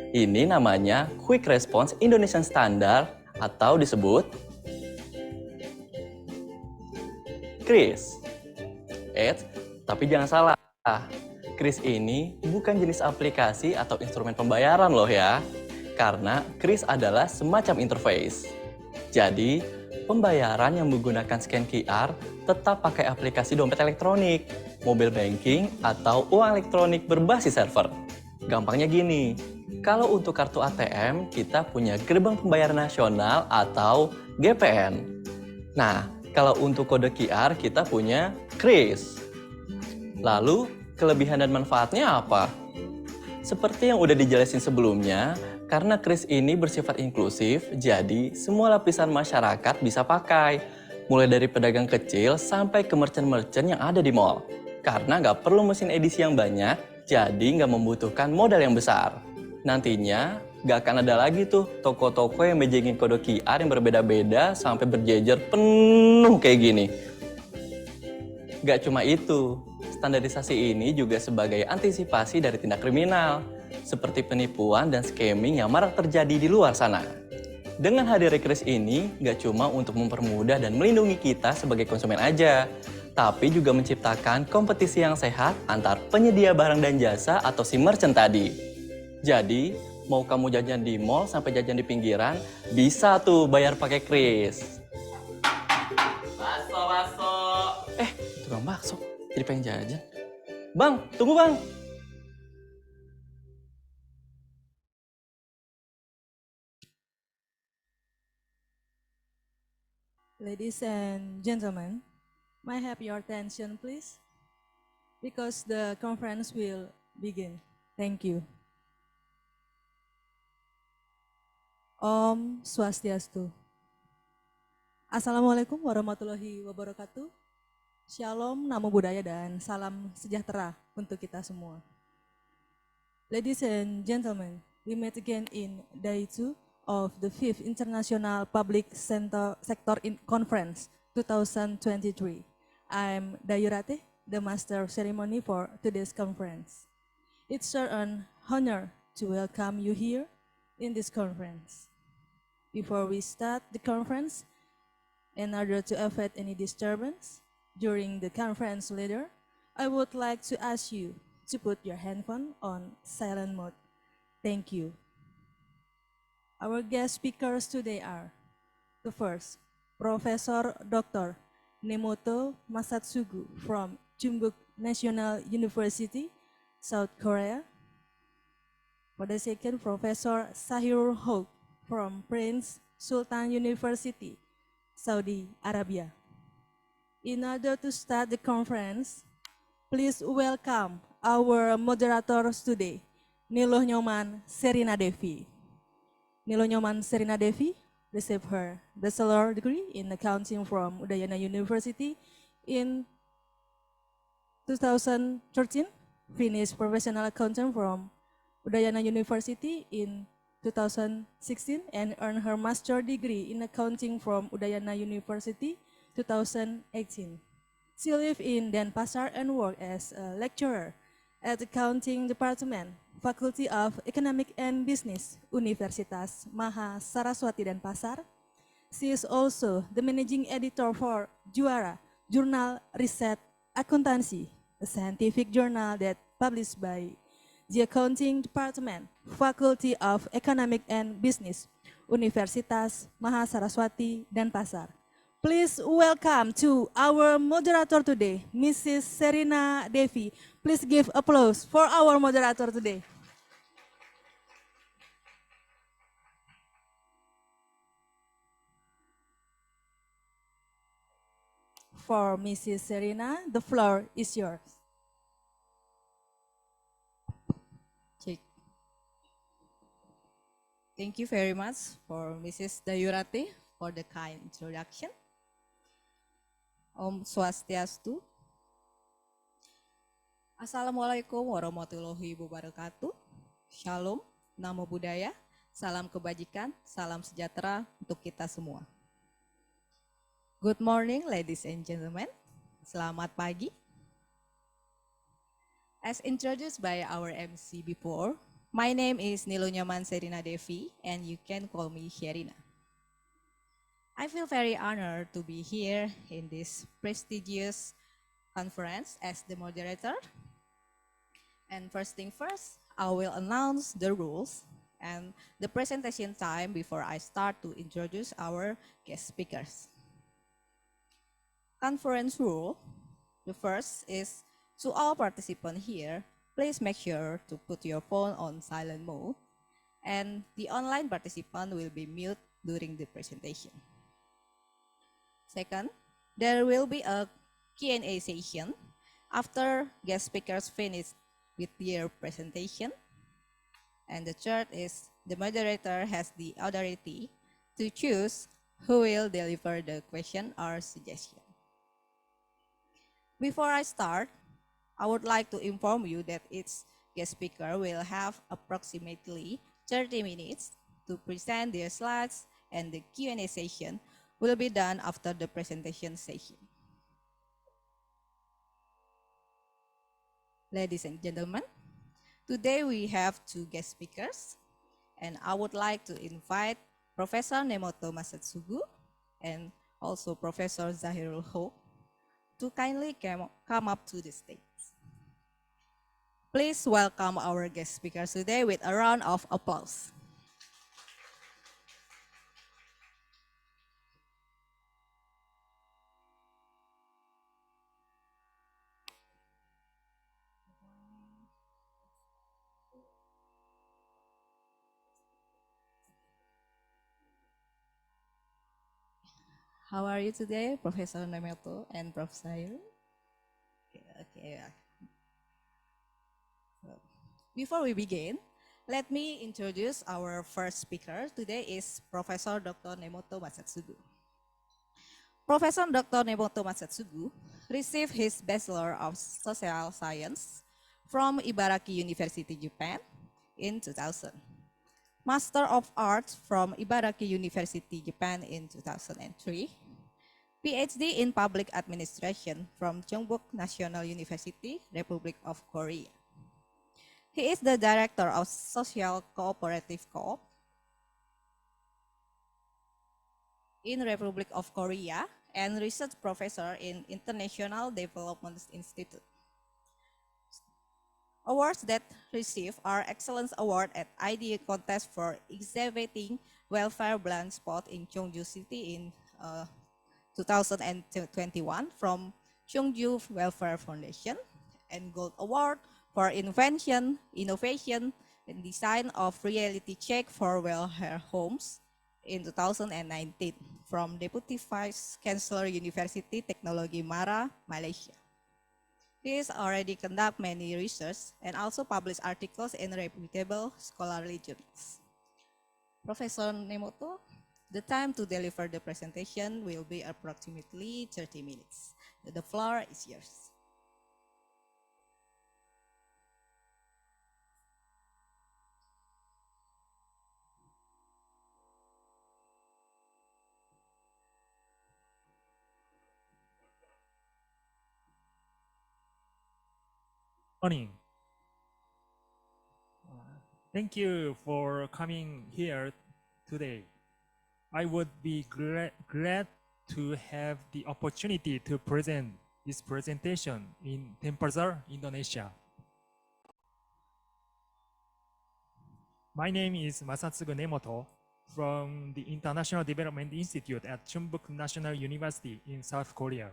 Ini namanya Quick Response Indonesian Standard atau disebut KRIS. Tapi jangan salah. KRIS ini bukan jenis aplikasi atau instrumen pembayaran loh ya. Karena KRIS adalah semacam interface. Jadi, pembayaran yang menggunakan scan QR tetap pakai aplikasi dompet elektronik, mobile banking, atau uang elektronik berbasis server. Gampangnya gini, kalau untuk kartu ATM, kita punya gerbang pembayaran nasional atau GPN. Nah, kalau untuk kode QR, kita punya KRIS. Lalu, kelebihan dan manfaatnya apa? Seperti yang udah dijelasin sebelumnya, karena KRIS ini bersifat inklusif, jadi semua lapisan masyarakat bisa pakai. Mulai dari pedagang kecil sampai ke merchant-merchant yang ada di mall. Karena nggak perlu mesin edisi yang banyak, jadi nggak membutuhkan modal yang besar. Nantinya, nggak akan ada lagi tuh toko-toko yang mejengin kode QR yang berbeda-beda sampai berjejer penuh kayak gini. Gak cuma itu, standarisasi ini juga sebagai antisipasi dari tindak kriminal, seperti penipuan dan scamming yang marak terjadi di luar sana. Dengan hadirnya KRIS ini, gak cuma untuk mempermudah dan melindungi kita sebagai konsumen aja, tapi juga menciptakan kompetisi yang sehat antar penyedia barang dan jasa atau si merchant tadi. Jadi, mau kamu jajan di mall sampai jajan di pinggiran, bisa tuh bayar pakai KRIS. Baso. Tukang bakso, jadi pengen jajan. Bang, tunggu bang. Ladies and gentlemen, may I have your attention please? Because the conference will begin. Thank you. Om Swastiastu. Assalamualaikum warahmatullahi wabarakatuh. Shalom, namo buddhaya dan salam sejahtera untuk kita semua. Ladies and gentlemen, we meet again in day 2 of the 5th International Public Sector Conference 2023. I'm Dayurate, the Master of Ceremony for today's conference. It's an honor to welcome you here in this conference. Before we start the conference, in order to avoid any disturbance during the conference later, I would like to ask you to put your handphone on silent mode. Thank you. Our guest speakers today are the first, Professor Dr. Nemoto Masatsugu from Chumbuk National University, South Korea. For the second, Professor Sahirul Hoque from Prince Sultan University, Saudi Arabia. In order to start the conference, please welcome our moderators today, Nilo Nyoman Serina Devi. Nilo Nyoman Serina Devi received her bachelor degree in accounting from Udayana University in 2013, finished professional accountant from Udayana University in 2016 and earned her master degree in accounting from Udayana University 2018. She lived in Denpasar and worked as a lecturer at the Accounting Department, Faculty of Economic and Business, Universitas Maha Saraswati Denpasar. She is also the managing editor for Juara, Journal Riset Akuntansi, a scientific journal that published by the Accounting Department, Faculty of Economic and Business, Universitas Maha Saraswati Denpasar. Please welcome to our moderator today, Mrs. Serina Devi. Please give applause for our moderator today. For Mrs. Serina, the floor is yours. Thank you very much for Mrs. Dayurati for the kind introduction. Om Swastiastu. Assalamualaikum warahmatullahi wabarakatuh. Shalom, namo buddhaya, salam kebajikan, salam sejahtera untuk kita semua. Good morning ladies and gentlemen. Selamat pagi. As introduced by our MC before, My name is Nilunyaman Serina Devi, and you can call me Sherina. I feel very honored to be here in this prestigious conference as the moderator. And first thing first, I will announce the rules and the presentation time before I start to introduce our guest speakers. Conference rule, the first is to all participants here, please make sure to put your phone on silent mode, and the online participant will be mute during the presentation. Second, there will be a Q&A session after guest speakers finish with their presentation. And the third is the moderator has the authority to choose who will deliver the question or suggestion. Before I start, I would like to inform you that each guest speaker will have approximately 30 minutes to present their slides, and the Q&A session will be done after the presentation session. Ladies and gentlemen, today we have two guest speakers, and I would like to invite Professor Nemoto Masatsugu and also Professor Zahirul Ho to kindly come up to the stage. Please welcome our guest speakers today with a round of applause. How are you today, Professor Nemoto and Prof. Zahirul? Okay. Before we begin, let me introduce our first speaker. Today is Professor Dr. Nemoto Masatsugu. Professor Dr. Nemoto Masatsugu received his Bachelor of Social Science from Ibaraki University, Japan in 2000. Master of Arts from Ibaraki University, Japan in 2003. PhD in Public Administration from Jeonbuk National University, Republic of Korea. He is the Director of Social Cooperative Co-op in Republic of Korea and Research Professor in International Development Institute. Awards that receive are Excellence Award at IDA Contest for Exhibiting Welfare Blind Spot in Cheongju City in 2021 from Cheongju Welfare Foundation, and Gold Award for Invention, Innovation, and Design of Reality Check for Welfare Homes in 2019 from Deputy Vice Chancellor University Technology Mara, Malaysia. He has already conducted many research and also published articles in reputable scholarly journals. Professor Nemoto, the time to deliver the presentation will be approximately 30 minutes. The floor is yours. Morning. Thank you for coming here today. I would be glad to have the opportunity to present this presentation in Denpasar, Indonesia. My name is Masatsugu Nemoto from the International Development Institute at Jeonbuk National University in South Korea.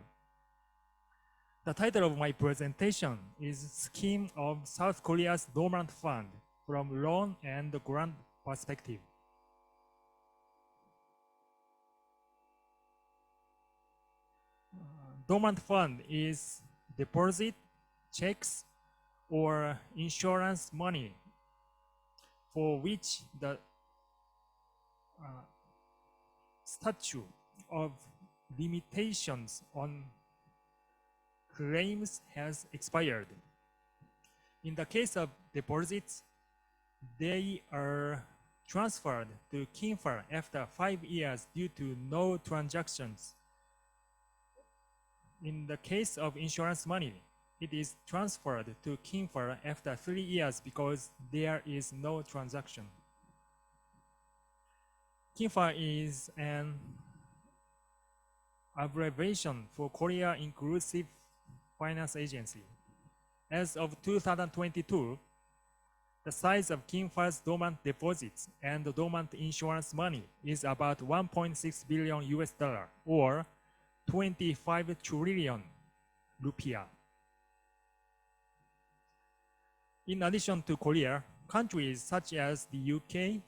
The title of my presentation is Scheme of South Korea's Dormant Fund from Loan and Grant Perspective. Dormant fund is deposit, checks, or insurance money for which the statute of limitations on claims has expired. In the case of deposits, they are transferred to KINFA after 5 years due to no transactions. In the case of insurance money, it is transferred to Kinfer after 3 years because there is no transaction. Kinfer is an abbreviation for Korea Inclusive Finance Agency. As of 2022, the size of Kinfer's dormant deposits and dormant insurance money is about 1.6 billion US dollar or 25 trillion rupiah. In addition to Korea, countries such as the UK,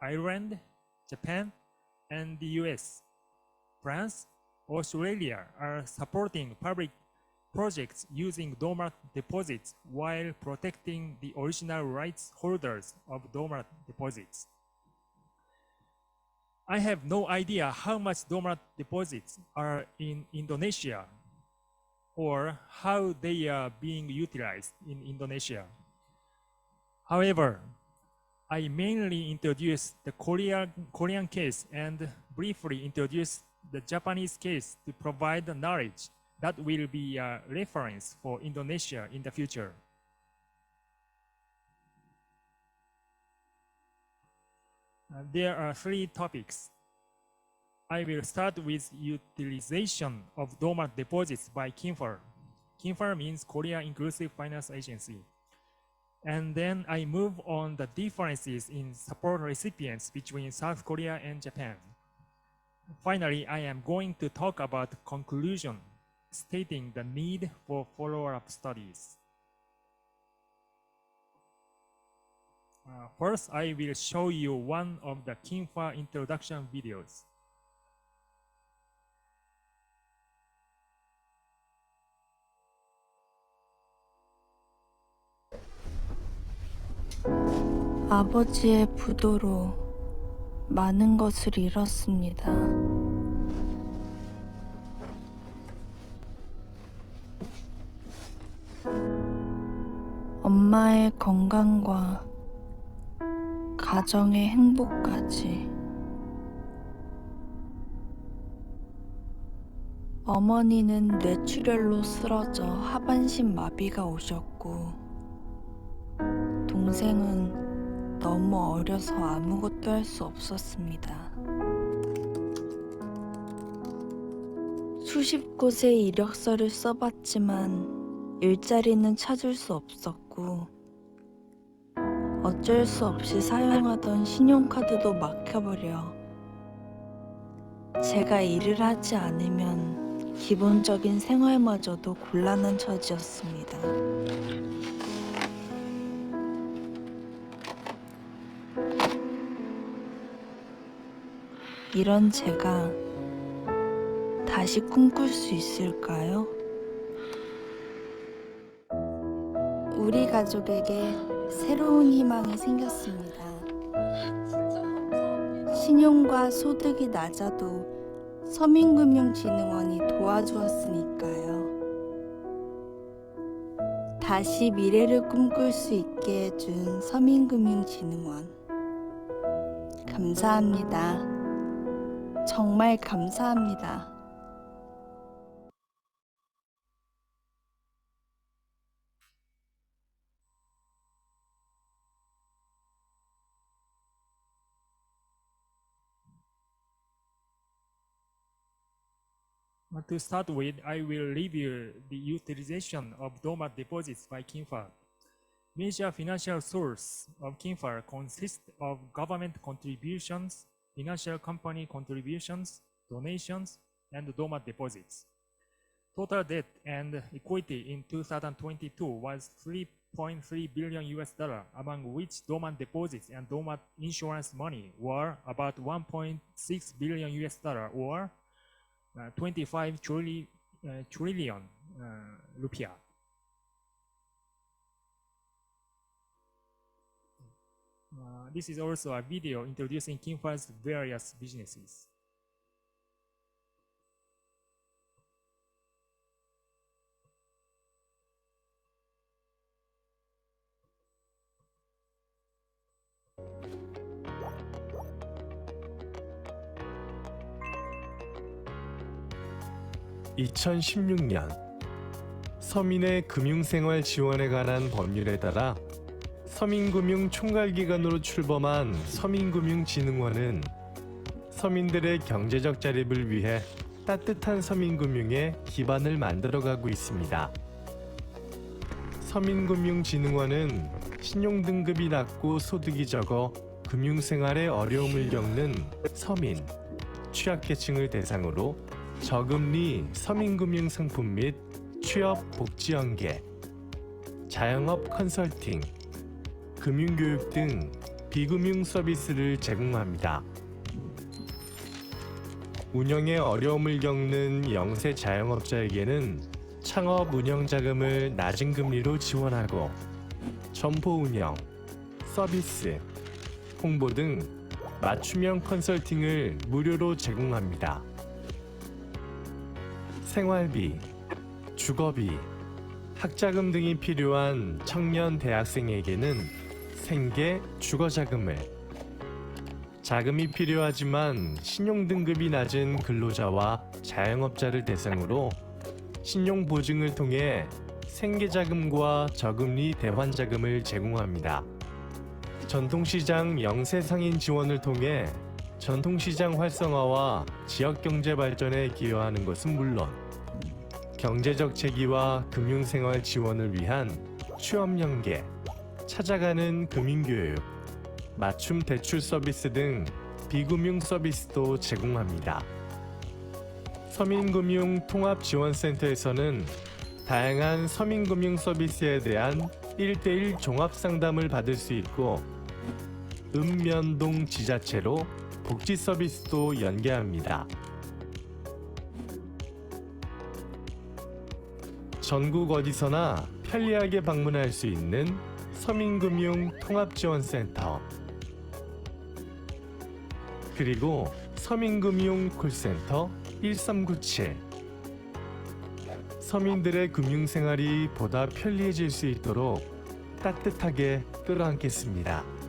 Ireland, Japan, and the US, France, Australia are supporting public projects using dormant deposits while protecting the original rights holders of dormant deposits. I have no idea how much dormant deposits are in Indonesia or how they are being utilized in Indonesia. However, I mainly introduced the Korean case and briefly introduced the Japanese case to provide the knowledge that will be a reference for Indonesia in the future. There are 3 topics. I will start with utilization of dormant deposits by Kinfer. Kinfer means Korea Inclusive Finance Agency. And then I move on the differences in support recipients between South Korea and Japan. Finally, I am going to talk about conclusion, stating the need for follow-up studies. First, I will show you one of the Kinfer introduction videos. 아버지의 부도로 많은 것을 잃었습니다. 엄마의 건강과 가정의 행복까지. 어머니는 뇌출혈로 쓰러져 하반신 마비가 오셨고, 동생은 너무 어려서 아무것도 할 수 없었습니다. 수십 곳에 이력서를 써봤지만 일자리는 찾을 수 없었고, 어쩔 수 없이 사용하던 신용카드도 막혀버려 제가 일을 하지 않으면 기본적인 생활마저도 곤란한 처지였습니다. 이런 제가 다시 꿈꿀 수 있을까요? 우리 가족에게 새로운 희망이 생겼습니다. 신용과 소득이 낮아도 서민금융진흥원이 도와주었으니까요. 다시 미래를 꿈꿀 수 있게 해준 서민금융진흥원. 감사합니다. 정말 감사합니다. To start with, I will review the utilization of dormant deposits by Kinfer. Major financial source of Kinfer consist of government contributions, financial company contributions, donations, and dormant deposits. Total debt and equity in 2022 was 3.3 billion US dollar, among which dormant deposits and dormant insurance money were about 1.6 billion US dollar or 25 trillion rupiah. This is also a video introducing Kinfer's various businesses. (2016년) 서민의 금융생활 지원에 관한 법률에 따라 서민금융총괄기관으로 출범한 서민금융진흥원은 서민들의 경제적 자립을 위해 따뜻한 서민금융의 기반을 만들어가고 있습니다. 서민금융진흥원은 신용등급이 낮고 소득이 적어 금융생활에 어려움을 겪는 서민, 취약계층을 대상으로 저금리 서민금융 상품 및 취업 복지 연계, 자영업 컨설팅, 금융교육 등 비금융 서비스를 제공합니다. 운영에 어려움을 겪는 영세 자영업자에게는 창업 운영 자금을 낮은 금리로 지원하고 점포 운영, 서비스, 홍보 등 맞춤형 컨설팅을 무료로 제공합니다. 생활비, 주거비, 학자금 등이 필요한 청년 대학생에게는 생계, 주거자금을, 자금이 필요하지만 신용등급이 낮은 근로자와 자영업자를 대상으로 신용보증을 통해 생계자금과 저금리 대환자금을 제공합니다. 전통시장 영세상인 지원을 통해 전통시장 활성화와 지역경제 발전에 기여하는 것은 물론 경제적 재기와 금융생활 지원을 위한 취업연계, 찾아가는 금융교육, 맞춤 대출 서비스 등 비금융 서비스도 제공합니다. 서민금융 통합지원센터에서는 다양한 서민금융 서비스에 대한 1:1 종합상담을 받을 수 있고 읍면동 지자체로 복지 서비스도 연계합니다. 전국 어디서나 편리하게 방문할 수 있는 서민금융 통합지원센터, 그리고 서민금융 콜센터 1397. 서민들의 금융생활이 보다 편리해질 수 있도록 따뜻하게 끌어안겠습니다.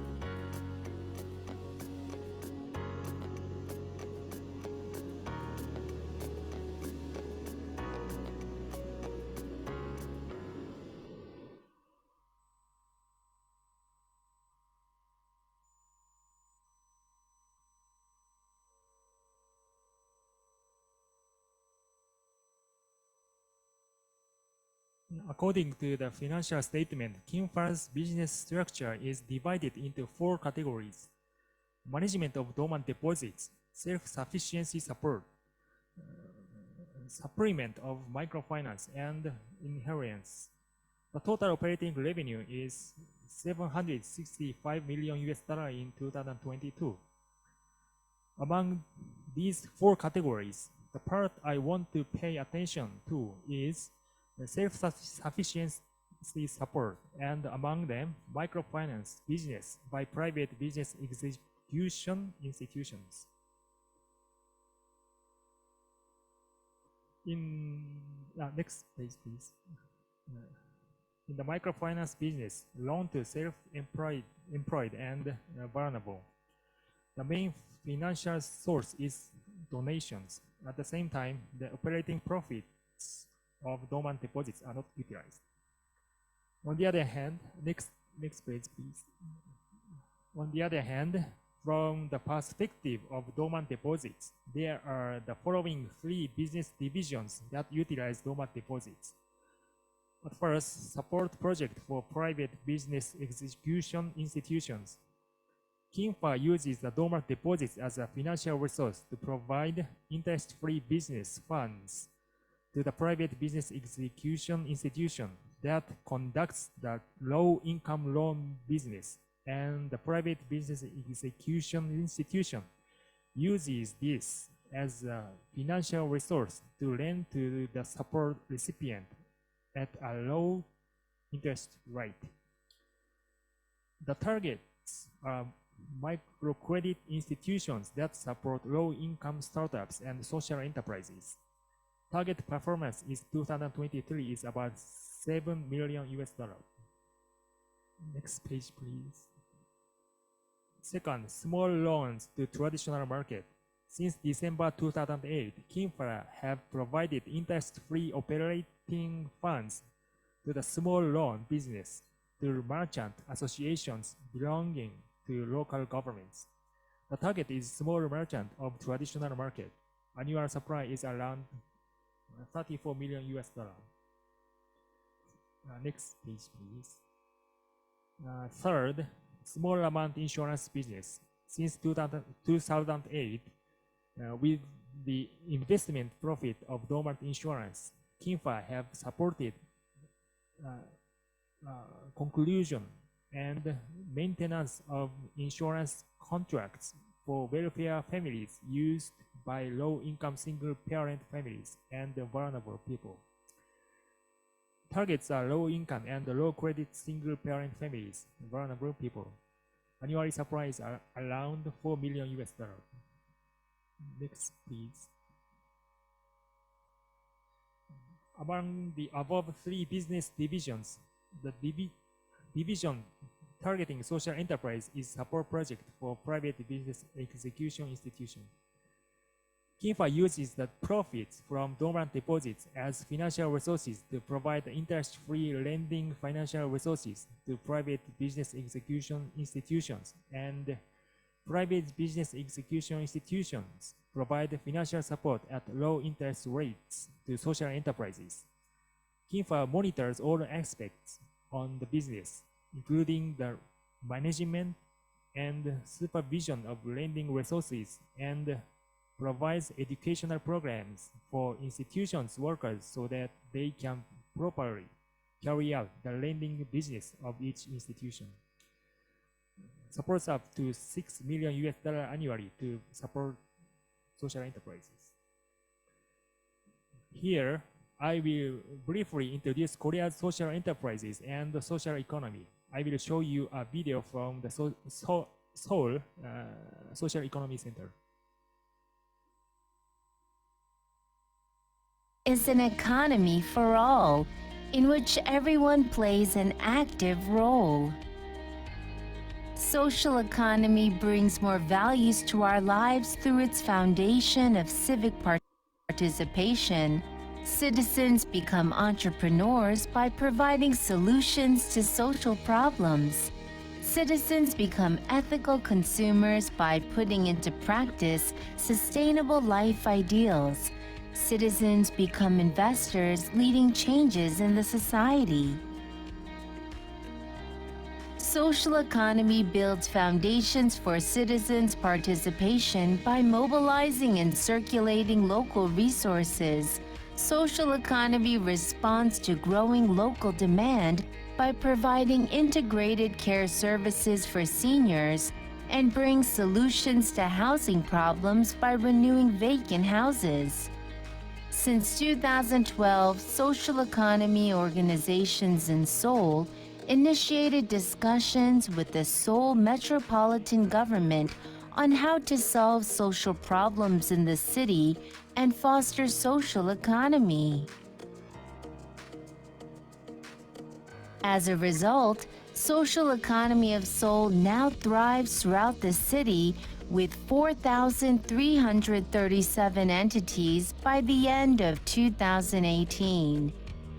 According to the financial statement, KINFA's business structure is divided into 4 categories: management of dormant deposits, self-sufficiency support, supplement of microfinance, and inheritance. The total operating revenue is 765 million US dollar in 2022. Among these 4 categories, the part I want to pay attention to is the self-sufficiency support, and among them, microfinance business by private business execution institutions. Next page, please. In the microfinance business, loan to self-employed and vulnerable. The main financial source is donations. At the same time, the operating profits of dormant deposits are not utilized. On the other hand, next page, please. On the other hand, from the perspective of dormant deposits, there are the following 3 business divisions that utilize dormant deposits. At first, support project for private business execution institutions. KINFA uses the dormant deposits as a financial resource to provide interest-free business funds to the private business execution institution that conducts the low-income loan business, and the private business execution institution uses this as a financial resource to lend to the support recipient at a low interest rate. The targets are microcredit institutions that support low-income startups and social enterprises. Target performance is 2023 is about 7 million US dollar. Next page, please. Second, small loans to traditional market. Since December 2008, KINFA have provided interest-free operating funds to the small loan business through merchant associations belonging to local governments. The target is small merchant of traditional market. Annual supply is around 34 million US dollar. Next page, please. Third, small amount insurance business. Since 2008, with the investment profit of dormant insurance, KINFA have supported conclusion and maintenance of insurance contracts for welfare families used by low-income single-parent families and vulnerable people. Targets are low-income and low-credit single-parent families, vulnerable people. Annual supply is around 4 million US dollars. Next, please. Among the above three business divisions, the division targeting social enterprise is support project for private business execution institution. KINFA uses the profits from dormant deposits as financial resources to provide interest-free lending financial resources to private business execution institutions, and private business execution institutions provide financial support at low interest rates to social enterprises. KINFA monitors all aspects on the business, including the management and supervision of lending resources, and provides educational programs for institutions workers so that they can properly carry out the lending business of each institution. Supports up to 6 million US dollar annually to support social enterprises. Here, I will briefly introduce Korea's social enterprises and the social economy. I will show you a video from the Seoul Social Economy Center. Is an economy for all, in which everyone plays an active role. Social economy brings more values to our lives through its foundation of civic participation. Citizens become entrepreneurs by providing solutions to social problems. Citizens become ethical consumers by putting into practice sustainable life ideals. Citizens become investors, leading changes in the society. Social economy builds foundations for citizens' participation by mobilizing and circulating local resources. Social economy responds to growing local demand by providing integrated care services for seniors, and brings solutions to housing problems by renewing vacant houses. Since 2012, social economy organizations in Seoul initiated discussions with the Seoul metropolitan government on how to solve social problems in the city and foster social economy. As a result, social economy of Seoul now thrives throughout the city with 4,337 entities by the end of 2018,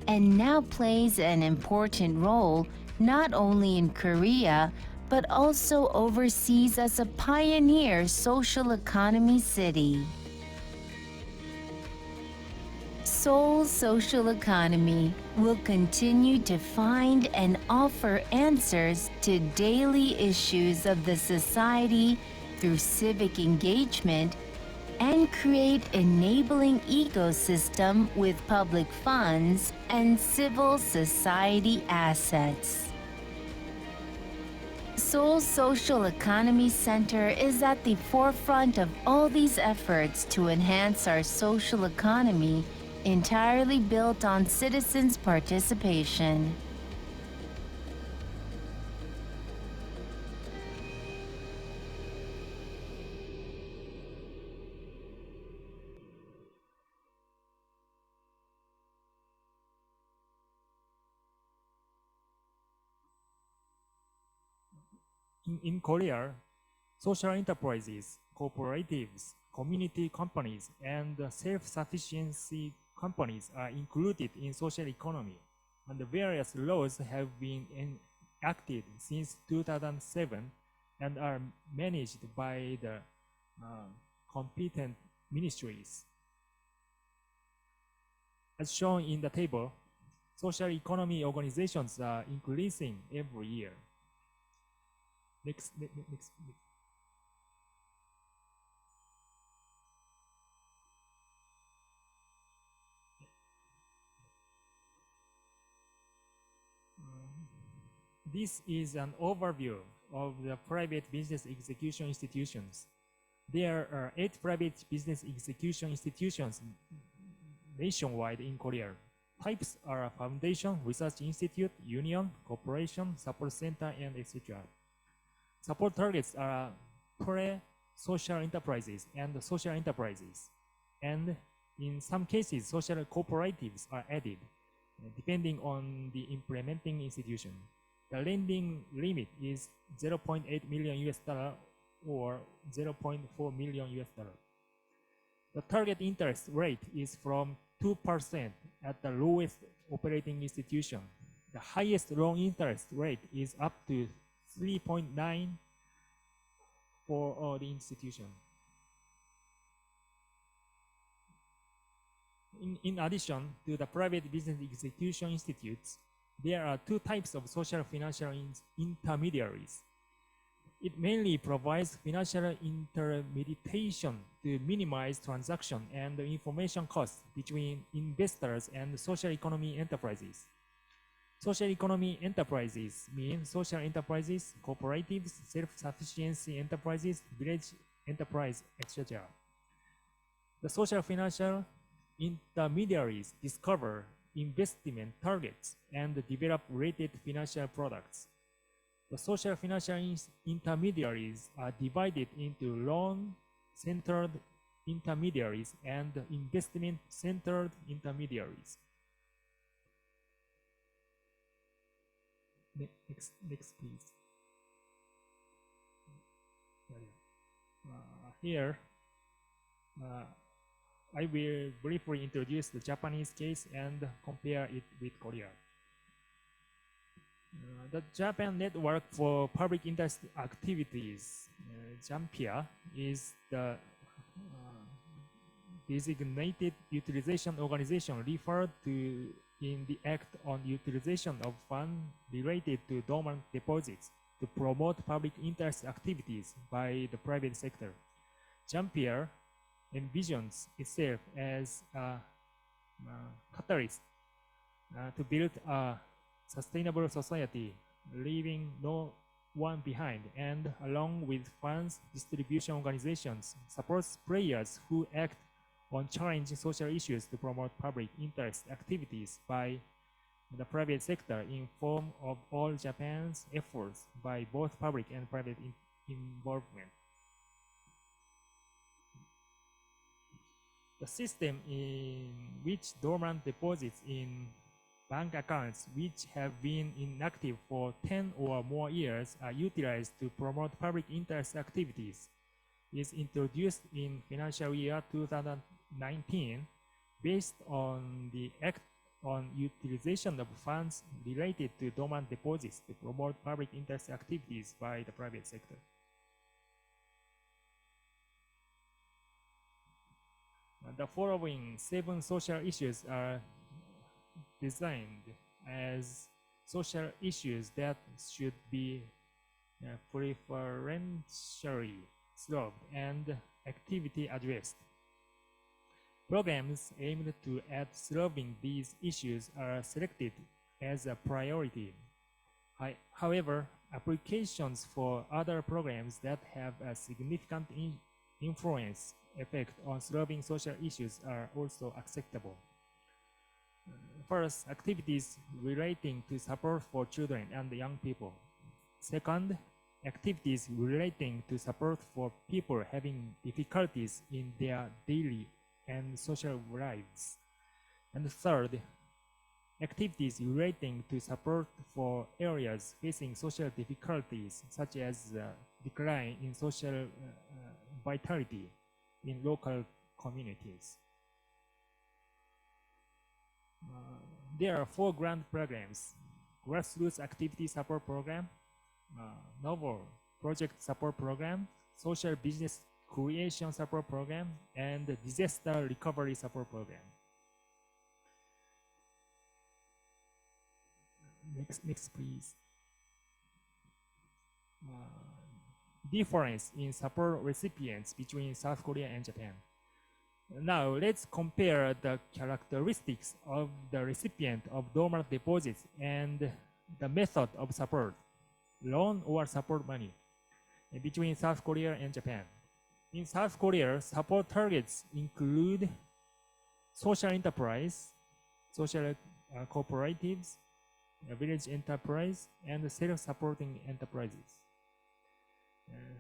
and now plays an important role not only in Korea, but also overseas as a pioneer social economy city. Seoul's social economy will continue to find and offer answers to daily issues of the society through civic engagement, and create enabling ecosystem with public funds and civil society assets. Seoul Social Economy Center is at the forefront of all these efforts to enhance our social economy, entirely built on citizens' participation. In Korea, social enterprises, cooperatives, community companies, and self-sufficiency companies are included in social economy. and the various laws have been enacted since 2007 and are managed by the competent ministries. As shown in the table, social economy organizations are increasing every year. Next. This is an overview of the private business execution institutions. There are 8 private business execution institutions nationwide in Korea. Types are foundation, research institute, union, corporation, support center, and etc. Support targets are pre-social enterprises and social enterprises. And in some cases, social cooperatives are added, depending on the implementing institution. The lending limit is 0.8 million US dollar or 0.4 million US dollar. The target interest rate is from 2% at the lowest operating institution. The highest loan interest rate is up to 3.9 for all the institution. In addition to the private business execution institutes, there are 2 types of social financial intermediaries. It mainly provides financial intermediation to minimize transaction and information costs between investors and social economy enterprises. Social economy enterprises mean social enterprises, cooperatives, self-sufficiency enterprises, village enterprise, etc. The social financial intermediaries discover investment targets and develop related financial products. The social financial intermediaries are divided into loan-centered intermediaries and investment-centered intermediaries. Next please. Here, I will briefly introduce the Japanese case and compare it with Korea. The Japan Network for Public Interest Activities, JAMPIA, is the designated utilization organization referred to in the Act on Utilization of Funds related to dormant deposits to promote public interest activities by the private sector. JAMPIA envisions itself as a catalyst to build a sustainable society, leaving no one behind, and along with funds distribution organizations, supports players who act on challenging social issues to promote public interest activities by the private sector in form of all Japan's efforts by both public and private involvement. The system in which dormant deposits in bank accounts which have been inactive for 10 or more years are utilized to promote public interest activities is introduced in financial year 2019 based on the Act on Utilization of Funds related to dormant deposits to promote public interest activities by the private sector. The following 7 social issues are designed as social issues that should be preferentially solved and activity addressed. Programs aimed at solving these issues are selected as a priority. However, applications for other programs that have a significant influence effect on solving social issues are also acceptable. First, activities relating to support for children and young people. Second, activities relating to support for people having difficulties in their daily and social lives. And third, activities relating to support for areas facing social difficulties, such as decline in social vitality in local communities. there are 4 grant programs: Grassroots Activity Support Program, Novel Project Support Program, Social Business Creation Support Program, and the Disaster Recovery Support Program. Next please. Difference in support recipients between South Korea and Japan. Now let's compare the characteristics of the recipient of dormant deposits and the method of support, loan or support money, between South Korea and Japan. In South Korea, support targets include social enterprise, social cooperatives, village enterprise, and self-supporting enterprises.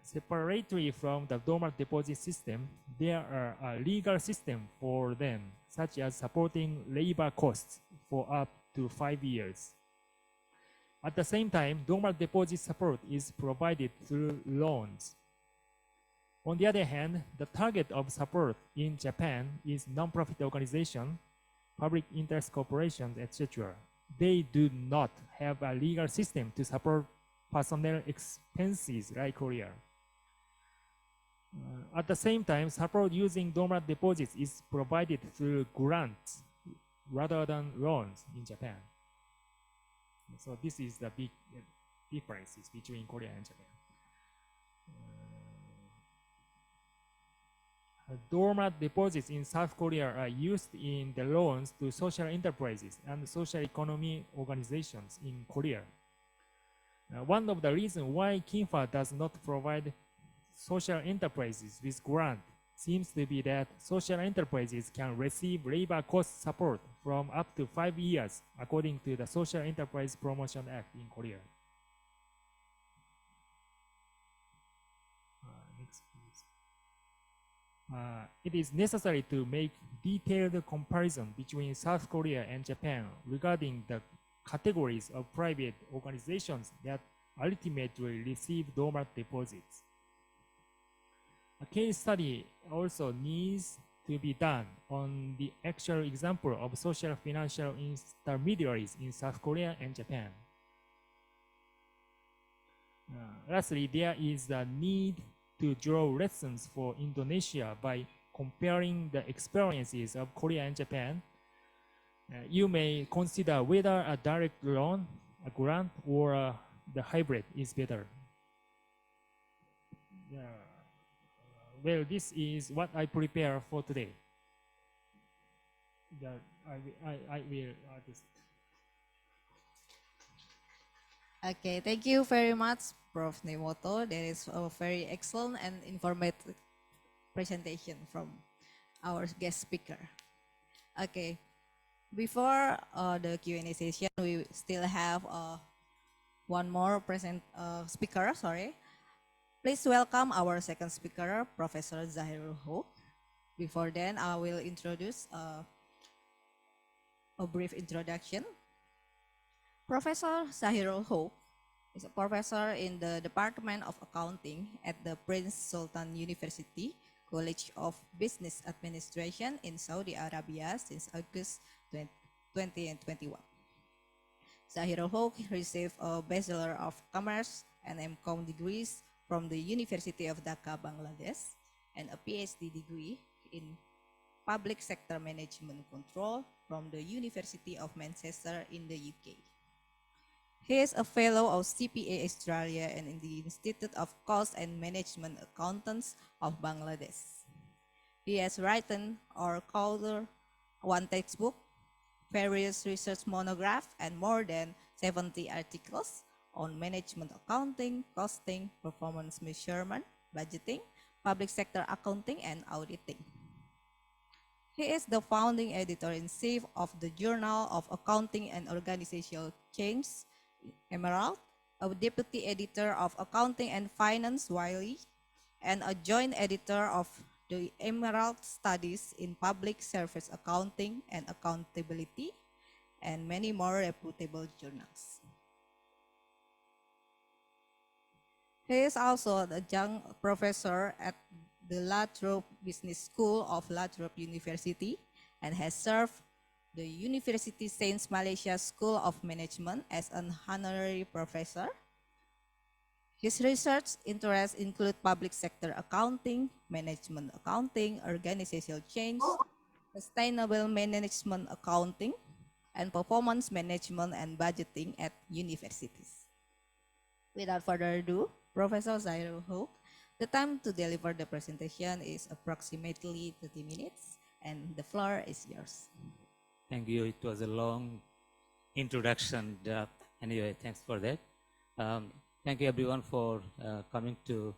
Separately from the dormant deposit system, there are a legal system for them, such as supporting labor costs for up to 5 years. At the same time, dormant deposit support is provided through loans. On the other hand, the target of support in Japan is non-profit organization, public interest corporations, etc. They do not have a legal system to support personnel expenses like Korea. At the same time, support using dormant deposits is provided through grants rather than loans in Japan. So this is the big differences between Korea and Japan. Dormant deposits in South Korea are used in the loans to social enterprises and social economy organizations in Korea. One of the reasons why KINFA does not provide social enterprises with grant seems to be that social enterprises can receive labor cost support from up to 5 years according to the Social Enterprise Promotion Act in Korea. Next, please. It is necessary to make detailed comparison between South Korea and Japan regarding the categories of private organizations that ultimately receive dormant deposits. A case study also needs to be done on the actual example of social financial intermediaries in South Korea and Japan. Lastly, there is a need to draw lessons for Indonesia by comparing the experiences of Korea and Japan. You may consider whether a direct loan, a grant, or the hybrid is better. Well, this is what I prepare for today. I will just. Okay, thank you very much, Prof. Nemoto. That is a very excellent and informative presentation from our guest speaker. Okay, before the Q&A session, we still have one more speaker. Sorry. Please welcome our second speaker, Professor Zahirul Hoque. Before then, I will introduce a brief introduction. Professor Zahirul Hoque is a professor in the Department of Accounting at the Prince Sultan University College of Business Administration in Saudi Arabia since August 2021. Zahirul Hoque received a Bachelor of Commerce and M.Com degrees from the University of Dhaka, Bangladesh, and a PhD degree in Public Sector Management Control from the University of Manchester in the UK. He is a fellow of CPA Australia and in the Institute of Cost and Management Accountants of Bangladesh. He has written or co-authored one textbook, various research monographs, and more than 70 articles on management accounting, costing, performance measurement, budgeting, public sector accounting, and auditing. He is the founding editor-in-chief of the Journal of Accounting and Organizational Change, Emerald, a deputy editor of Accounting and Finance, Wiley, and a joint editor of the Emerald Studies in Public Service Accounting and Accountability, and many more reputable journals. He is also the young professor at the Lathrop Business School of Lathrop University and has served the University Sains Malaysia School of Management as an honorary professor. His research interests include public sector accounting, management accounting, organizational change, sustainable management accounting, and performance management and budgeting at universities. Without further ado, Professor Zairul Hoque, the time to deliver the presentation is approximately 30 minutes, and the floor is yours. Thank you. It was a long introduction. Anyway, thanks for that. Thank you everyone for coming to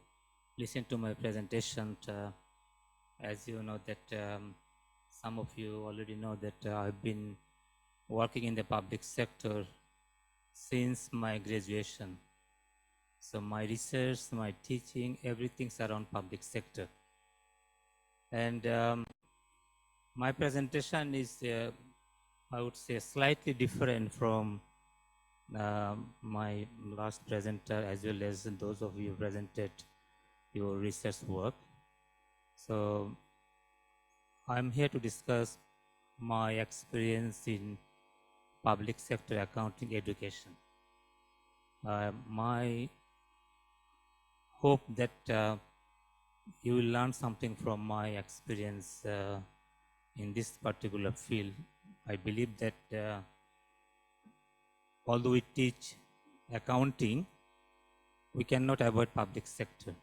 listen to my presentation. As you know that some of you already know that I've been working in the public sector since my graduation. So my research, my teaching, everything's around public sector. And my presentation is, I would say, slightly different from my last presenter, as well as those of you who presented your research work. So I'm here to discuss my experience in public sector accounting education. My hope that you will learn something from my experience in this particular field. I believe that although we teach accounting, we cannot avoid public sector.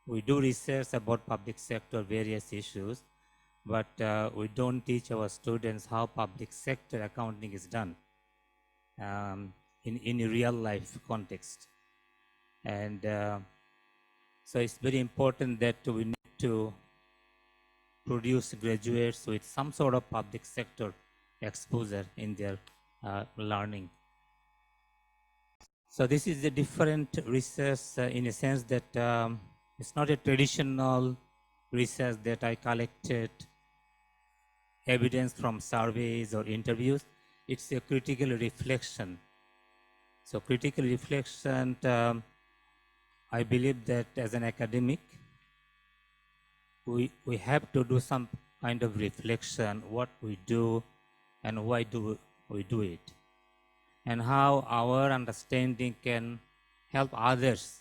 We do research about public sector, various issues, but we don't teach our students how public sector accounting is done in a real life context. And so it's very important that we need to produce graduates with some sort of public sector exposure in their learning. So this is a different research in a sense that it's not a traditional research that I collected evidence from surveys or interviews. It's a critical reflection. So critical reflection, I believe that as an academic, we have to do some kind of reflection, what we do and why do we do it, and how our understanding can help others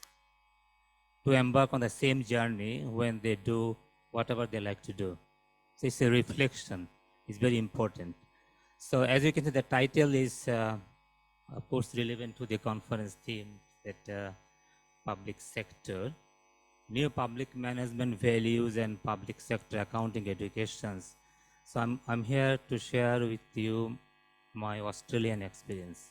to embark on the same journey when they do whatever they like to do. So it's a reflection. It's very important. So as you can see, the title is, of course, relevant to the conference theme, that public sector, new public management values and public sector accounting educations. So I'm here to share with you my Australian experience.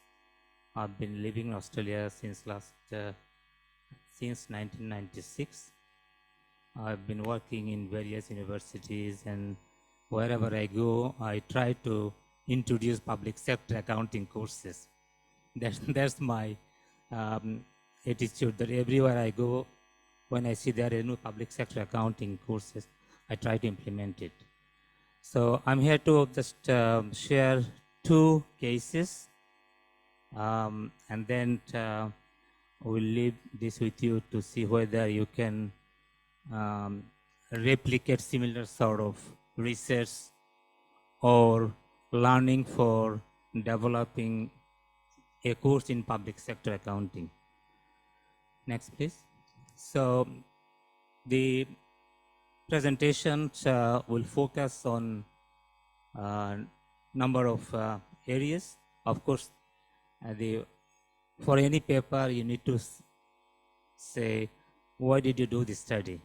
I've been living in Australia since 1996. I've been working in various universities, and wherever I go, I try to introduce public sector accounting courses. That's my attitude, that everywhere I go, when I see there are new public sector accounting courses, I try to implement it. So I'm here to just share two cases, and then we'll leave this with you to see whether you can replicate similar sort of research or learning for developing a course in public sector accounting. Next, please. So the presentation will focus on number of areas. Of course, for any paper, you need to say, why did you do this study?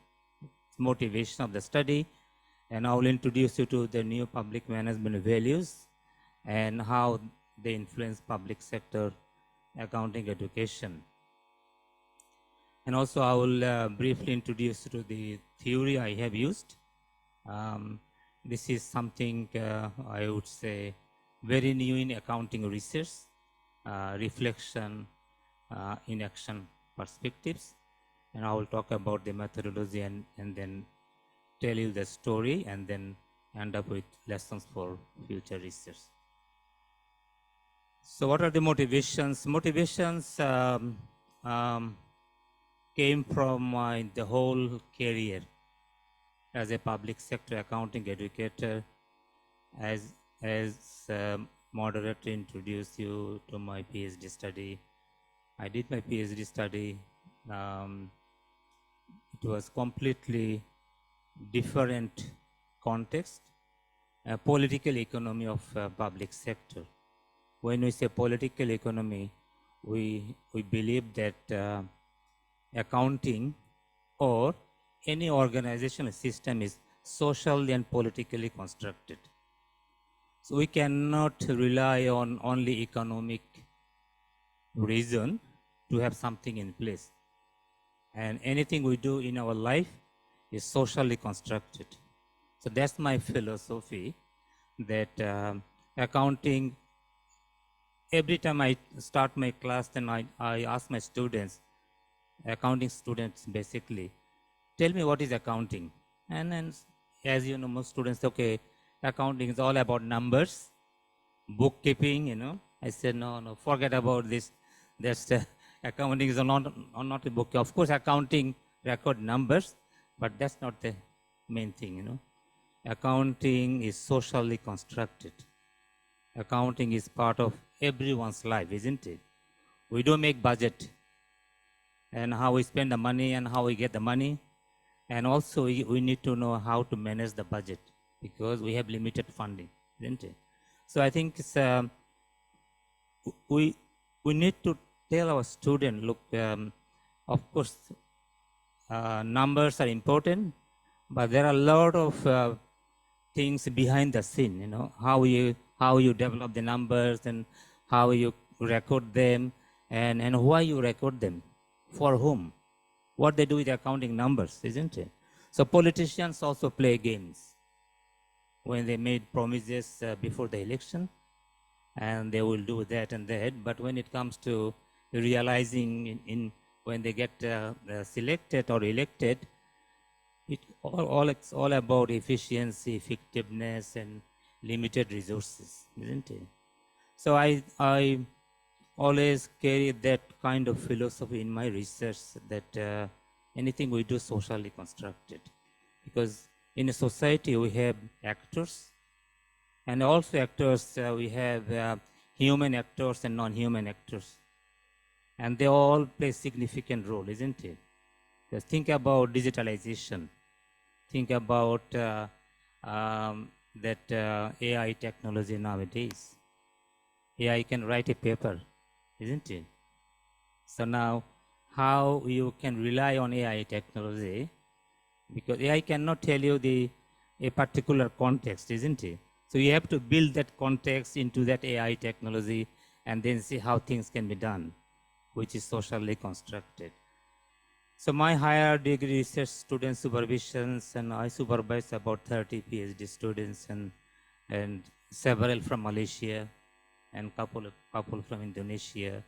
Motivation of the study, and I will introduce you to the new public management values and how they influence public sector accounting education. And also I will briefly introduce you to the theory I have used. This is something I would say very new in accounting research, reflection in action perspectives. And I will talk about the methodology and then tell you the story and then end up with lessons for future research. So what are the motivations? Motivations came from the whole career as a public sector accounting educator. As as moderator introduced you to my PhD study, I did my PhD study. It was completely different context, political economy of public sector. When we say political economy, we believe that accounting or any organizational system is socially and politically constructed. So we cannot rely on only economic reason to have something in place. And anything we do in our life is socially constructed. So that's my philosophy, that accounting, every time I start my class, then I ask my students, accounting students basically, tell me what is accounting. And then, as you know, most students say, okay, accounting is all about numbers, bookkeeping, you know. I said, no, forget about this. That's accounting is not a book. Of course, accounting record numbers, but that's not the main thing, you know. Accounting is socially constructed. Accounting is part of everyone's life, isn't it? We do make budget and how we spend the money and how we get the money. And also we need to know how to manage the budget because we have limited funding, isn't it? So I think it's, we need to tell our student, look, of course, numbers are important, but there are a lot of things behind the scene, you know, how you develop the numbers and how you record them and why you record them, for whom, what they do with accounting numbers, isn't it? So politicians also play games when they made promises before the election, and they will do that and that. But when it comes to realizing in when they get selected or elected, it's all about efficiency, effectiveness, and limited resources, isn't it? So I always carry that kind of philosophy in my research, that anything we do socially constructed. Because in a society we have actors, and also actors, we have human actors and non-human actors. And they all play significant role, isn't it? Just think about digitalization. Think about that AI technology nowadays. AI can write a paper, isn't it? So now, how you can rely on AI technology, because AI cannot tell you a particular context, isn't it? So you have to build that context into that AI technology and then see how things can be done, which is socially constructed. So my higher degree research student supervisions, and I supervise about 30 PhD students and several from Malaysia and couple from Indonesia.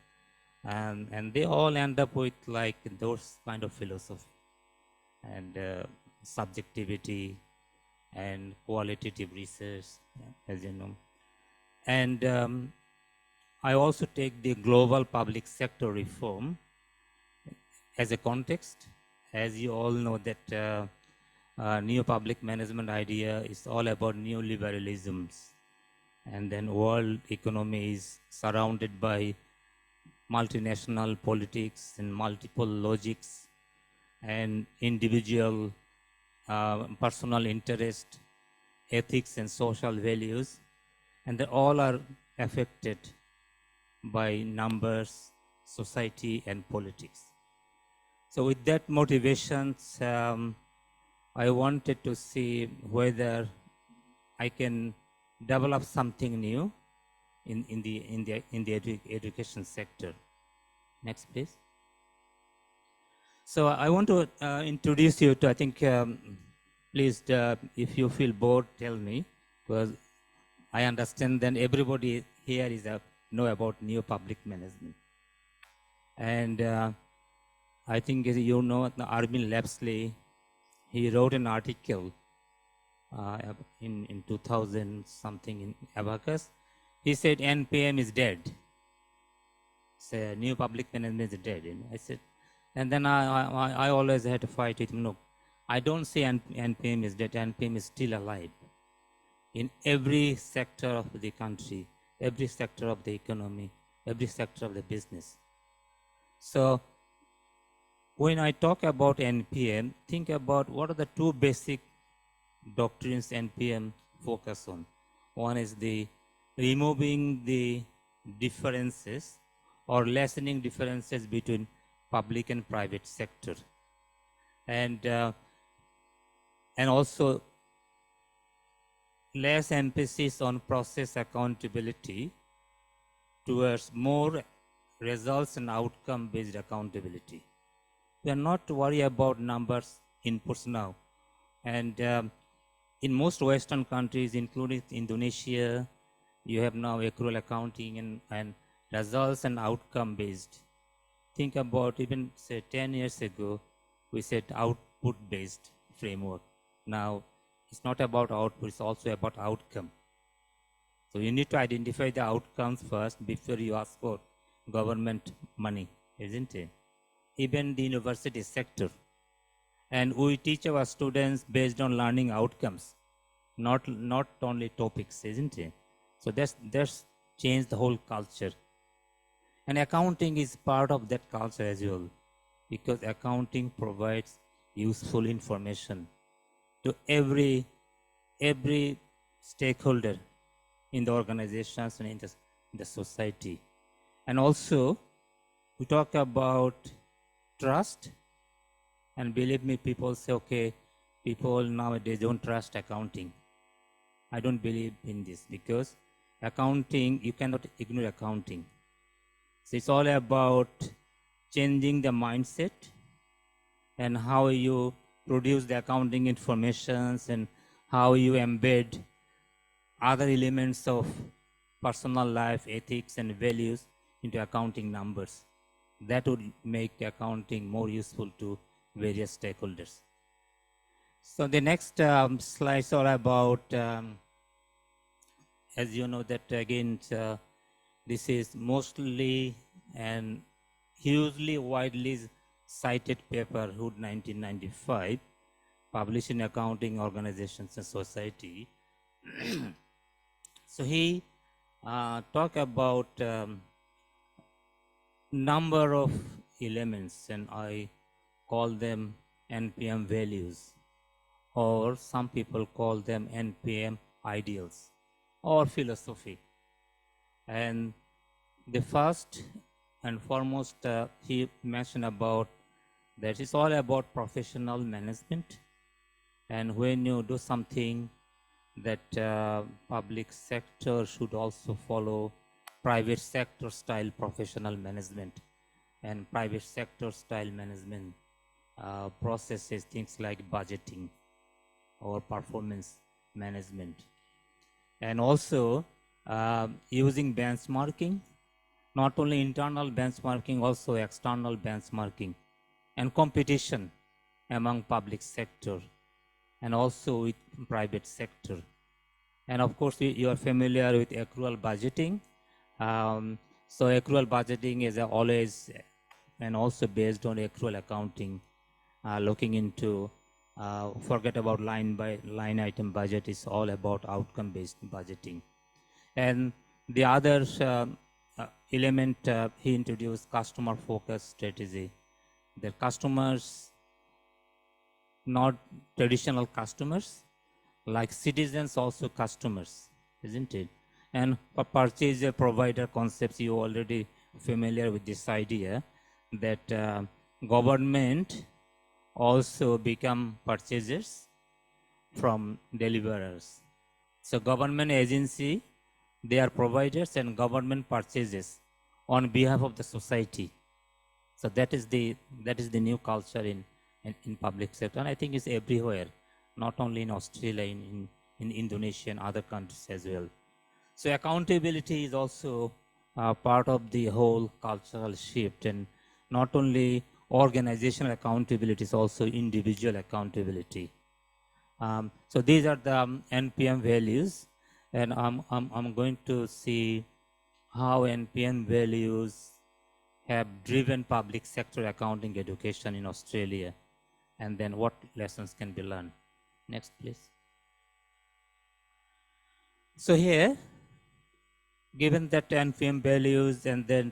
And they all end up with like those kind of philosophy and subjectivity and qualitative research, as you know. And I also take the global public sector reform as a context. As you all know that new public management idea is all about neoliberalisms. And then world economy is surrounded by multinational politics and multiple logics and individual personal interest, ethics and social values, and they all are affected by numbers, society and politics. So with that motivations, I wanted to see whether I can develop something new in the education sector. Next, please. So I want to introduce you to, I think, please, if you feel bored, tell me, because I understand that everybody here is know about new public management. And I think, as you know, Armin Lepsley, he wrote an article in 2000 something in Abacus. He said NPM is dead. So new public management is dead. You know? I said, and then I always had to fight with him. No, I don't say NPM is dead. NPM is still alive. in every sector of the country, every sector of the economy, every sector of the business. So when I talk about NPM, think about what are the two basic doctrines NPM focus on. One is the removing the differences or lessening differences between public and private sector, and also less emphasis on process accountability towards more results and outcome based accountability. We are not worried about numbers inputs now, and in most Western countries, including Indonesia, you have now accrual accounting and results and outcome based. Think about even say 10 years ago, we said output based framework. Now it's not about output, it's also about outcome. So you need to identify the outcomes first before you ask for government money, isn't it? Even the university sector. And we teach our students based on learning outcomes, not only topics, isn't it? So that's changed the whole culture. And accounting is part of that culture as well, because accounting provides useful information to every stakeholder in the organizations and in the society. And also, we talk about trust, and believe me, people say, okay, people nowadays don't trust accounting. I don't believe in this, because accounting, you cannot ignore accounting. So it's all about changing the mindset and how you produce the accounting informations and how you embed other elements of personal life, ethics, and values into accounting numbers. That would make accounting more useful to various stakeholders. So the next slides are about, as you know, that again, this is mostly and hugely widely cited paper, Hood 1995, published in Accounting Organizations and Society. So he talked about number of elements, and I call them NPM values, or some people call them NPM ideals or philosophy. And the first and foremost, he mentioned about that it's all about professional management. And when you do something, that public sector should also follow private sector style professional management. And private sector style management processes things like budgeting or performance management. And also using benchmarking, not only internal benchmarking, also external benchmarking, and competition among public sector and also with private sector. And of course, you are familiar with accrual budgeting. So accrual budgeting is always and also based on accrual accounting, looking into, forget about line by line item budget, is all about outcome based budgeting. And the other element he introduced, customer focused strategy. The customers, not traditional customers, like citizens also customers, isn't it? And for purchaser provider concepts, you already familiar with this idea that government also become purchasers from deliverers. So government agency, they are providers, and government purchases on behalf of the society. So that is the new culture in public sector, and I think it's everywhere, not only in Australia, in Indonesia and other countries as well. So accountability is also part of the whole cultural shift, and not only organizational accountability, is also individual accountability. So these are the NPM values, and I'm going to see how NPM values have driven public sector accounting education in Australia, and then what lessons can be learned. Next, please. So here, given that NPM values, and then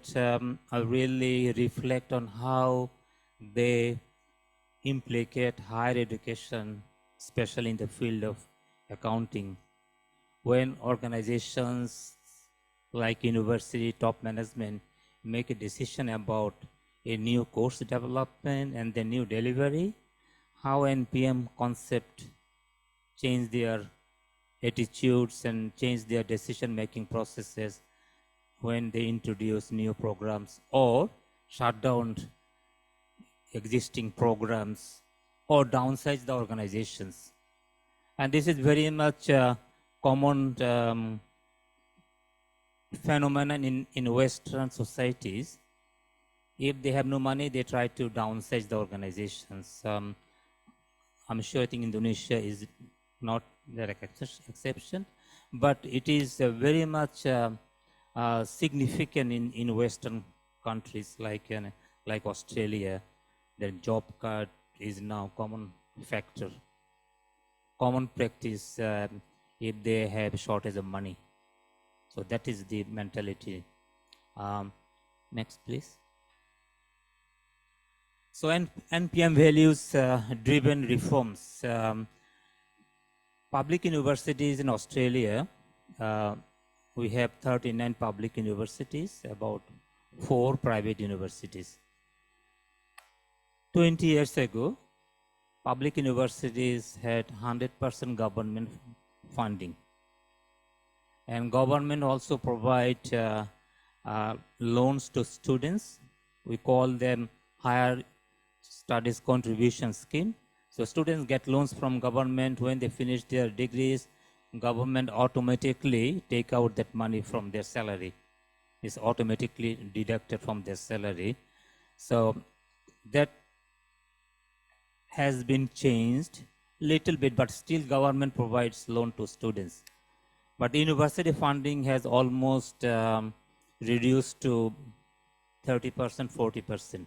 I really reflect on how they implicate higher education, especially in the field of accounting, when organizations like university top management make a decision about a new course development and the new delivery, how NPM concept change their attitudes and change their decision-making processes when they introduce new programs or shut down existing programs or downsize the organizations. And this is very much a common phenomenon in Western societies. If they have no money, they try to downsize the organizations. I'm sure I think Indonesia is not the exception, but it is very much significant in Western countries like Australia. The job cut is now common factor, common practice if they have shortage of money. So that is the mentality. Next, please. So NPM values driven reforms. Public universities in Australia, we have 39 public universities, about 4 private universities. 20 years ago, public universities had 100% government funding. And government also provide loans to students. We call them higher studies contribution scheme. So students get loans from government. When they finish their degrees, government automatically take out that money from their salary. It's automatically deducted from their salary. So that has been changed little bit, but still government provides loan to students. But university funding has almost reduced to 30%, 40%.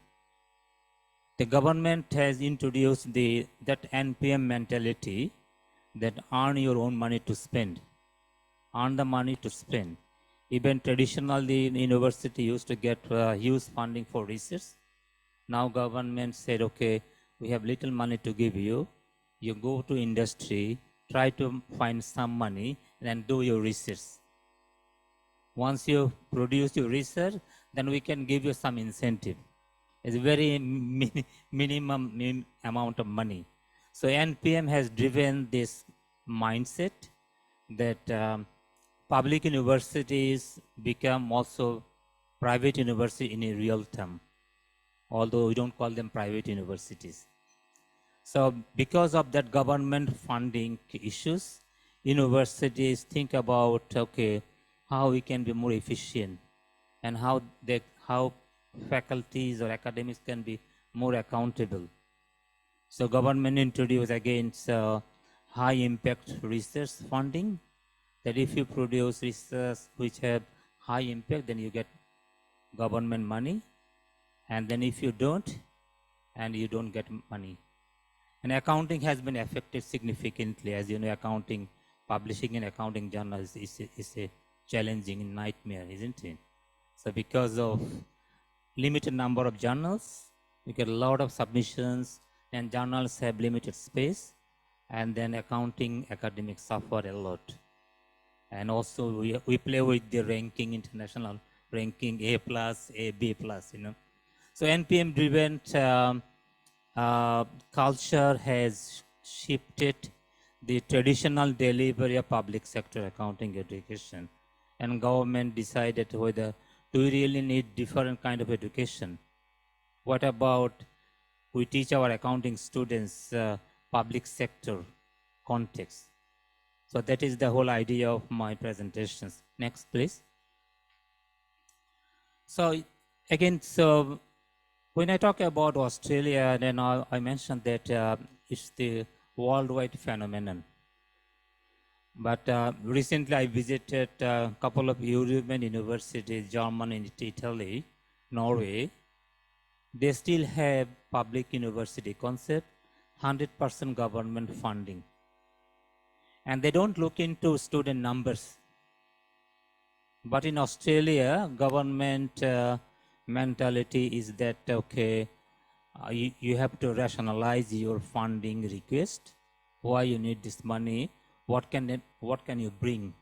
The government has introduced that NPM mentality, that earn your own money to spend, earn the money to spend. Even traditionally, university used to get huge funding for research. Now government said, okay, we have little money to give you. You go to industry, try to find some money, and do your research. Once you produce your research, then we can give you some incentive. It's a very minimum amount of money. So NPM has driven this mindset that public universities become also private university in a real term, although we don't call them private universities. So because of that government funding issues, universities think about, okay, how we can be more efficient and how faculties or academics can be more accountable. So government introduced again high impact research funding, that if you produce research which have high impact, then you get government money. And then if you don't, and you don't get money. And accounting has been affected significantly. As you know, accounting, publishing in accounting journals is a challenging nightmare, isn't it? So because of limited number of journals, we get a lot of submissions, and journals have limited space, and then accounting academics suffer a lot. And also we play with the ranking, international ranking, A+, A, B+, you know. So NPM driven culture has shifted the traditional delivery of public sector accounting education, and government decided whether do we really need different kind of education. What about we teach our accounting students public sector context? So that is the whole idea of my presentations. Next, please. So again, so when I talk about Australia, then I mentioned that it's the worldwide phenomenon. But recently I visited a couple of European universities, Germany, Italy, Norway. They still have public university concept, 100% government funding. And they don't look into student numbers. But in Australia, government mentality is that, okay, you have to rationalize your funding request, why you need this money, what can you bring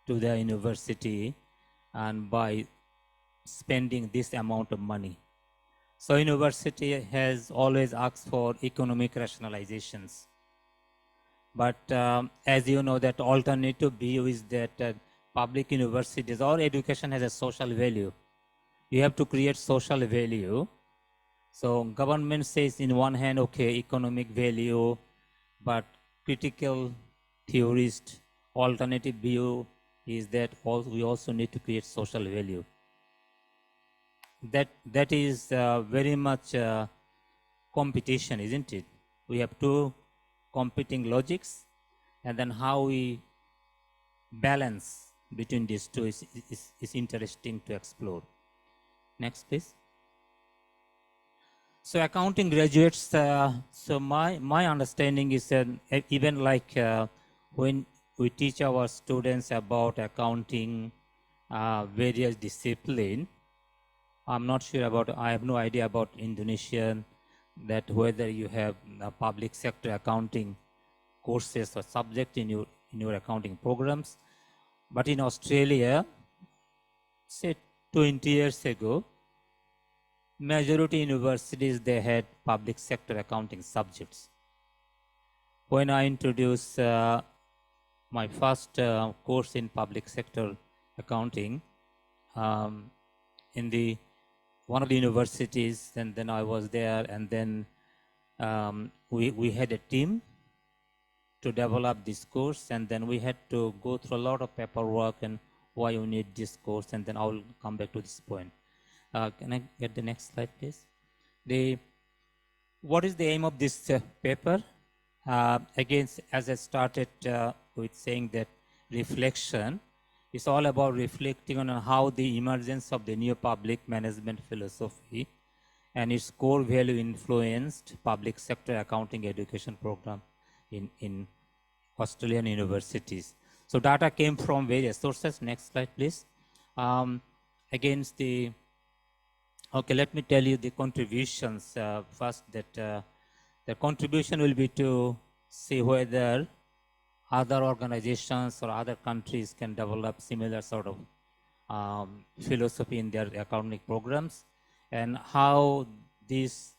to the university, and by spending this amount of money. So university has always asked for economic rationalizations. But as you know, that alternative view is that public universities or education has a social value. You have to create social value. So government says in one hand, okay, economic value, but critical theorist alternative view is that we also need to create social value. That is very much competition, isn't it? We have two competing logics, and then how we balance between these two is interesting to explore. Next, please. So accounting graduates, so my understanding is that even like when we teach our students about accounting, various discipline, I'm not sure about, I have no idea about Indonesian, that whether you have public sector accounting courses or subject in your accounting programs. But in Australia, say 20 years ago, majority universities, they had public sector accounting subjects. When I introduced my first course in public sector accounting in one of the universities, and then I was there, and then we had a team to develop this course, and then we had to go through a lot of paperwork and why you need this course, and then I will come back to this point. Can I get the next slide, please? What is the aim of this paper? Again, as I started with saying that reflection is all about reflecting on how the emergence of the new public management philosophy and its core value influenced public sector accounting education program in Australian universities. So data came from various sources. Next slide, please. Against the, okay, let me tell you the contributions first, that the contribution will be to see whether other organizations or other countries can develop similar sort of philosophy in their accounting programs, and how these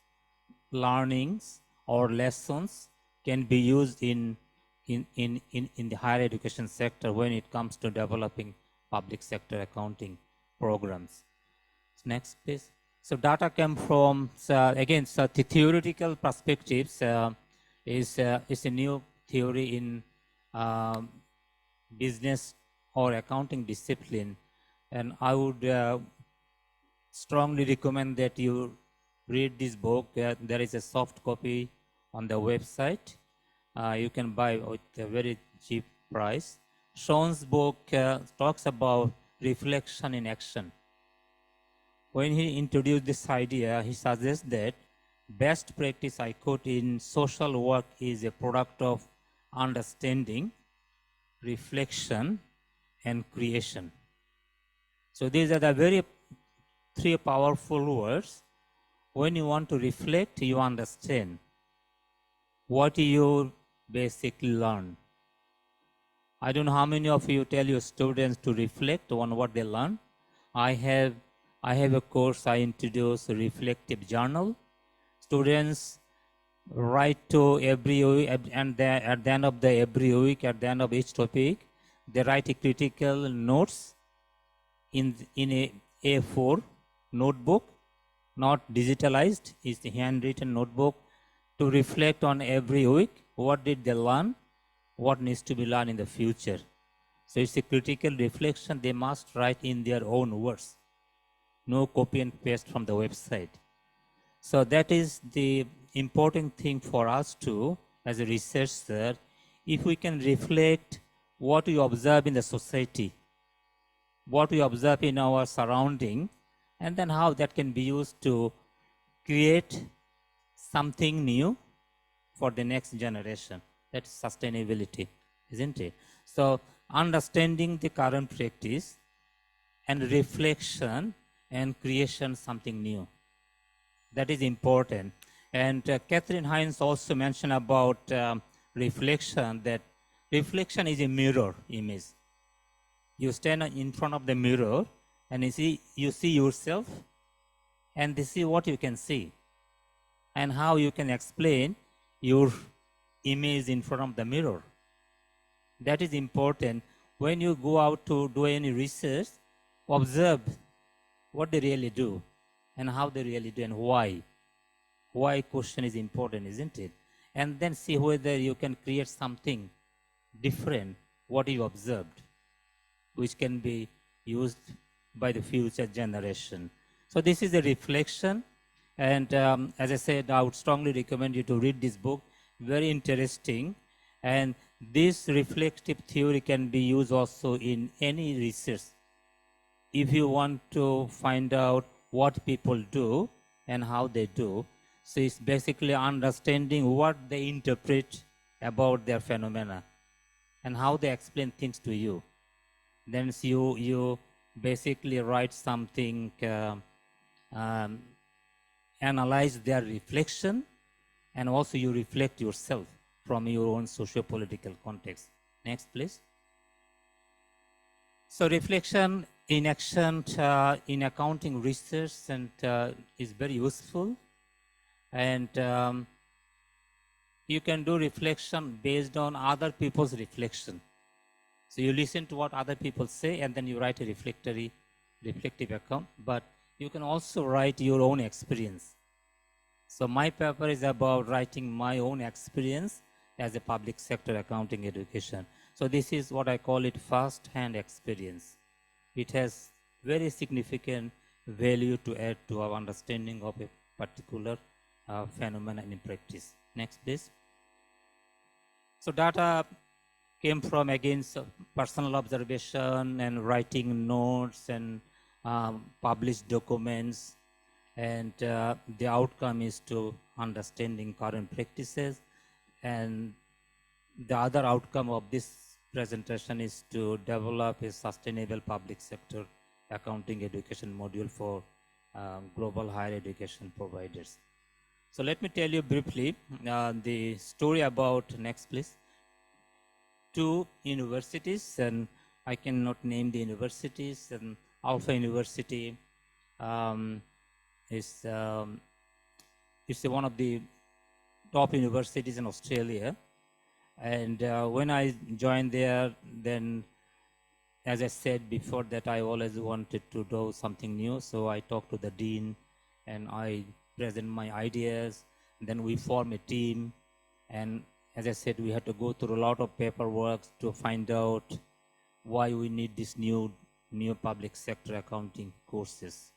learnings or lessons can be used in the higher education sector when it comes to developing public sector accounting programs. Next, please. So data came from, again, so the theoretical perspectives is a new theory in business or accounting discipline. And I would strongly recommend that you read this book. There is a soft copy on the website. You can buy with a very cheap price. Sean's book talks about reflection in action. When he introduced this idea, he suggests that best practice, I quote, in social work is a product of understanding, reflection, and creation. So these are the three powerful words. When you want to reflect, you understand what you basically learn. I don't know how many of you tell your students to reflect on what they learn. I have a course I introduce, a reflective journal. Students write to every week, and at the end of every week, at the end of each topic, they write a critical notes in a A4 notebook, not digitalized, it's a handwritten notebook, to reflect on every week, what did they learn, what needs to be learned in the future. So it's a critical reflection they must write in their own words. No copy and paste from the website. So that is the important thing for us to, as a researcher, if we can reflect what we observe in the society, what we observe in our surrounding, and then how that can be used to create something new for the next generation. That's sustainability, isn't it? So understanding the current practice and reflection and creation something new. That is important. And Catherine Hines also mentioned about reflection, that reflection is a mirror image. You stand in front of the mirror and you see yourself, and this is what you can see, and how you can explain your image in front of the mirror. That is important. When you go out to do any research, observe what they really do and how they really do and why. Why question is important, isn't it? And then see whether you can create something different, what you observed, which can be used by the future generation. So this is a reflection. And as I said, I would strongly recommend you to read this book. Very interesting. And this reflective theory can be used also in any research. If you want to find out what people do and how they do, so it's basically understanding what they interpret about their phenomena and how they explain things to you. Then you basically write something, analyze their reflection, and also you reflect yourself from your own socio-political context. Next, please. So reflection in action in accounting research and is very useful. And you can do reflection based on other people's reflection. So you listen to what other people say, and then you write a reflective account. But you can also write your own experience. So my paper is about writing my own experience as a public sector accounting education. So this is what I call it first-hand experience. It has very significant value to add to our understanding of a particular phenomenon in practice. Next, please. So data came from, again, personal observation and writing notes and published documents. And the outcome is to understanding current practices. And the other outcome of this presentation is to develop a sustainable public sector accounting education module for global higher education providers. So let me tell you briefly the story about, next please, 2 universities, and I cannot name the universities. And Alpha University is one of the top universities in Australia. And when I joined there, then as I said before that I always wanted to do something new. So I talked to the dean and I present my ideas. Then we form a team. And as I said, we had to go through a lot of paperwork to find out why we need this new public sector accounting courses.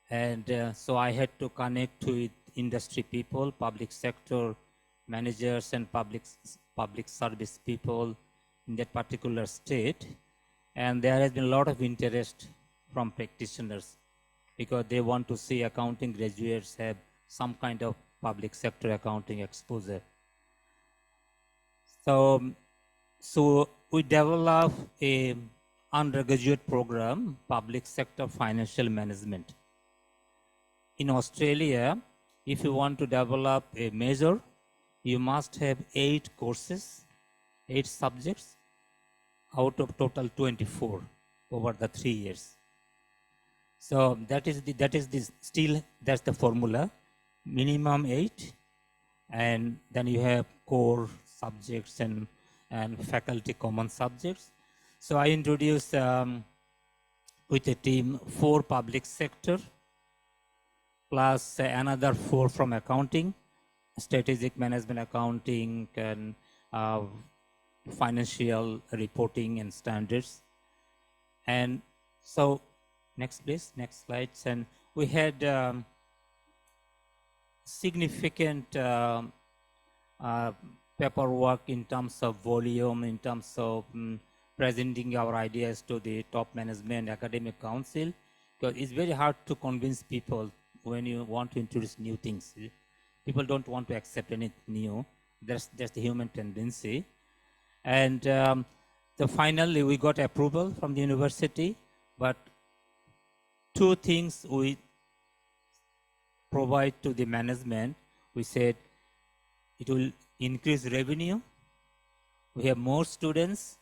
And so I had to connect with industry people, public sector managers and public service people in that particular state. And there has been a lot of interest from practitioners because they want to see accounting graduates have some kind of public sector accounting exposure. So we developed a undergraduate program, public sector financial management. In Australia, if you want to develop a major, you must have 8 courses, 8 subjects out of total 24 over the 3 years. So that's the formula, minimum 8, and then you have core subjects and faculty common subjects. So I introduced with a team 4 public sector plus another 4 from accounting, strategic management accounting and financial reporting and standards. And so next please, next slides. And we had significant paperwork in terms of volume, in terms of presenting our ideas to the top management academic council, because it's very hard to convince people when you want to introduce new things. People don't want to accept anything new. That's the human tendency. And so finally, we got approval from the university But two things we provide to the management. We said it will increase revenue, we have more students,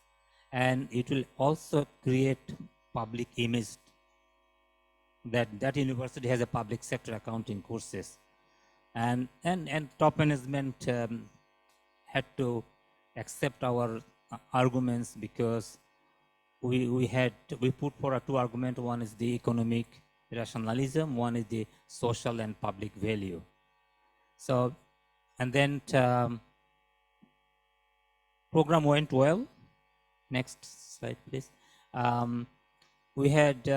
and it will also create public image that that university has a public sector accounting courses. And top management had to accept our arguments, because we put for two arguments. One is the economic rationalism, one is the social and public value. So, and then program went well. Next slide, please. We had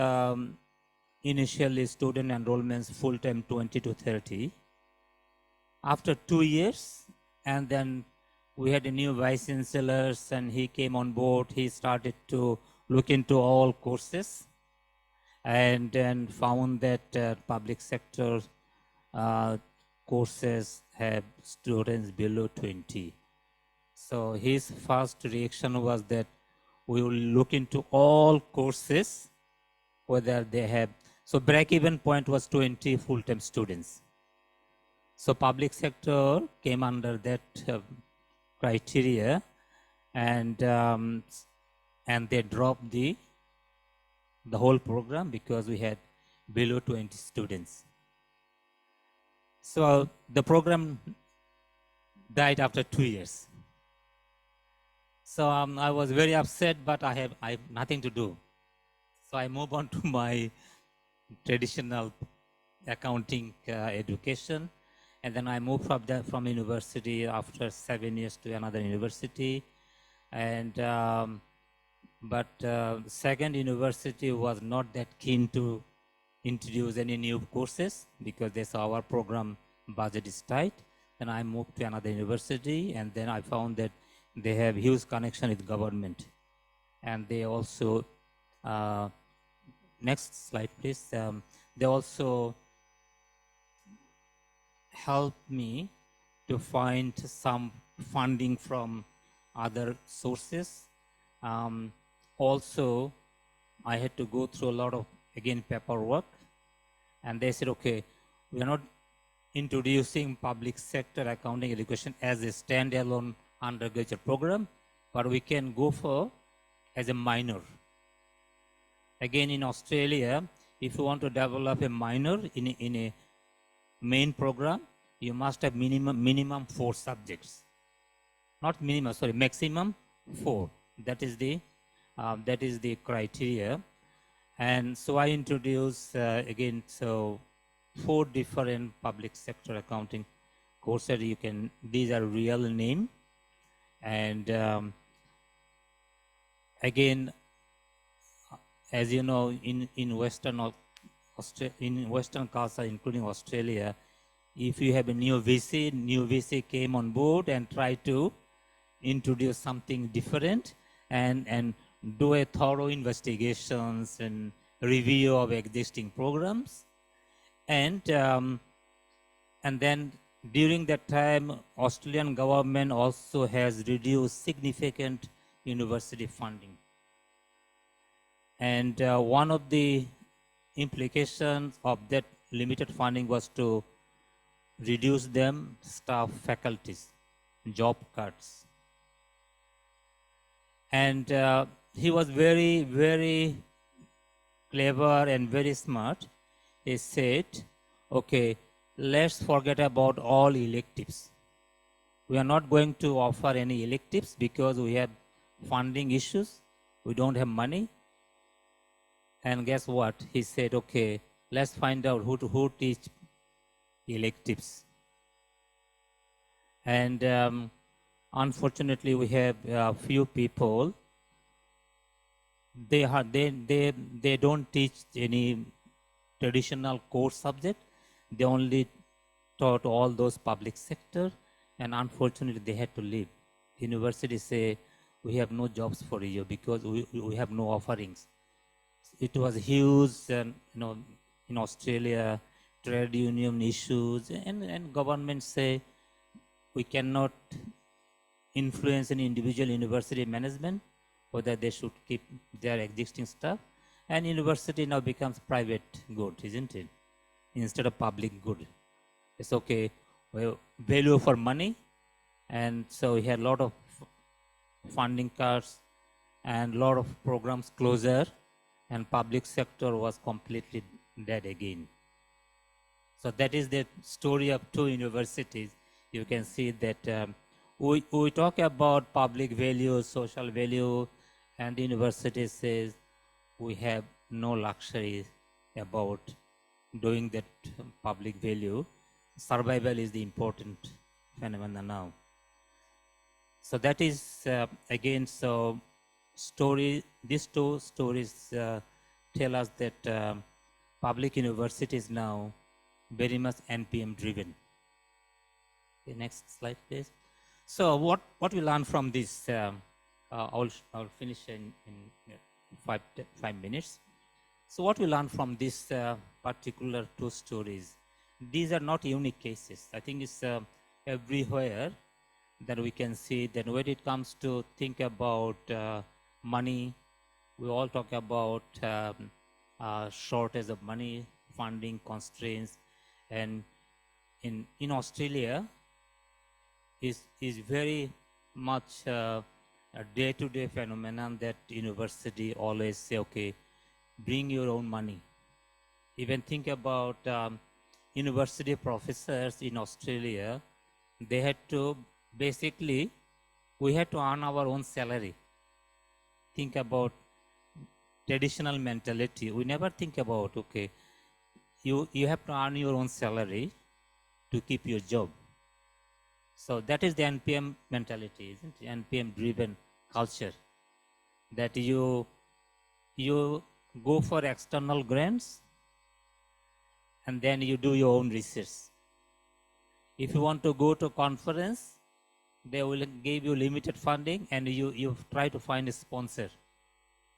initially student enrollments full-time 20 to 30. After 2 years, and then we had a new vice chancellor, and he came on board. He started to look into all courses, and then found that public sector courses have students below 20. So his first reaction was that we will look into all courses, whether they have, so break-even point was 20 full-time students. So public sector came under that criteria, and they dropped the whole program because we had below 20 students. So the program died after 2 years. So I was very upset, but I have nothing to do. So I move on to my traditional accounting education, and then I moved from university after 7 years to another university, and but second university was not that keen to introduce any new courses because they saw our program budget is tight. Then I moved to another university, and then I found that they have huge connection with government, and they also next slide, please. They also helped me to find some funding from other sources. Also, I had to go through a lot of, again, paperwork, and they said, okay, we are not introducing public sector accounting education as a standalone undergraduate program, but we can go for as a minor. Again, in Australia, if you want to develop a minor in a main program, you must have minimum 4 subjects. Not minimum, sorry, maximum 4. That is the criteria. And so I introduced again, so 4 different public sector accounting courses. You can, these are real name, and again, as you know, in Western culture, including Australia, if you have a new VC came on board and tried to introduce something different and do a thorough investigations and review of existing programs, and then during that time, Australian government also has reduced significant university funding. And one of the implications of that limited funding was to reduce them staff faculties, job cuts. And he was very, very clever and very smart. He said, okay, let's forget about all electives. We are not going to offer any electives because we have funding issues. We don't have money. And guess what? He said, okay, let's find out who teach electives. And unfortunately, we have a few people. They don't teach any traditional core subject. They only taught all those public sector, and unfortunately, they had to leave. Universities say, we have no jobs for you because we have no offerings. It was huge, and in Australia, trade union issues, and government say we cannot influence any individual university management whether they should keep their existing staff. And university now becomes private good, isn't it? Instead of public good. It's okay, well, value for money. And so we had a lot of funding cuts and a lot of programs closure, and public sector was completely dead again. So that is the story of two universities. You can see that we talk about public value, social value, and the university says we have no luxury about doing that public value. Survival is the important phenomenon now. So that is again, so story. These two stories tell us that public universities now very much NPM driven. Okay, next slide, please. So what we learn from this? I'll finish in 5 minutes. So what we learn from this particular two stories? These are not unique cases. I think it's everywhere that we can see that when it comes to think about money, we all talk about shortage of money, funding constraints, and in Australia is very much a day-to-day phenomenon that university always say, okay, bring your own money. Even think about university professors in Australia, they had to basically, we had to earn our own salary. Think about traditional mentality. We never think about, okay, you have to earn your own salary to keep your job. So that is the NPM mentality, isn't it? NPM driven culture, that you go for external grants and then you do your own research. If you want to go to conference, they will give you limited funding and you try to find a sponsor,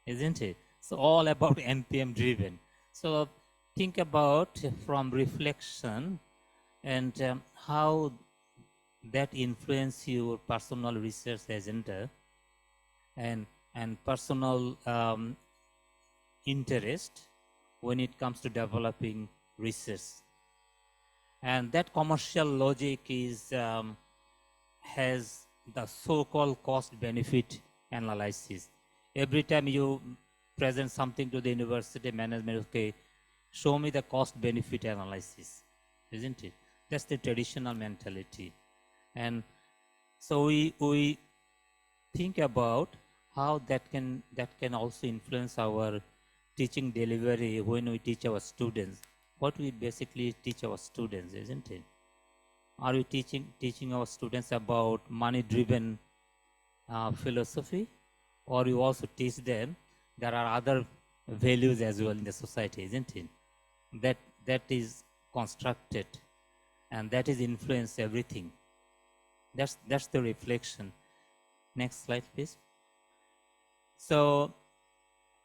isn't it? So all about NPM driven. So think about from reflection and how that influence your personal research agenda and personal interest when it comes to developing research. And that commercial logic is has the so-called cost-benefit analysis. Every time you present something to the university management, okay, show me the cost-benefit analysis, isn't it? That's the traditional mentality. And so we think about how that can also influence our teaching delivery when we teach our students. What we basically teach our students, isn't it? Are we teaching our students about money-driven philosophy, or you also teach them there are other values as well in the society, isn't it? That is constructed, and that is influence everything. That's the reflection. Next slide, please. So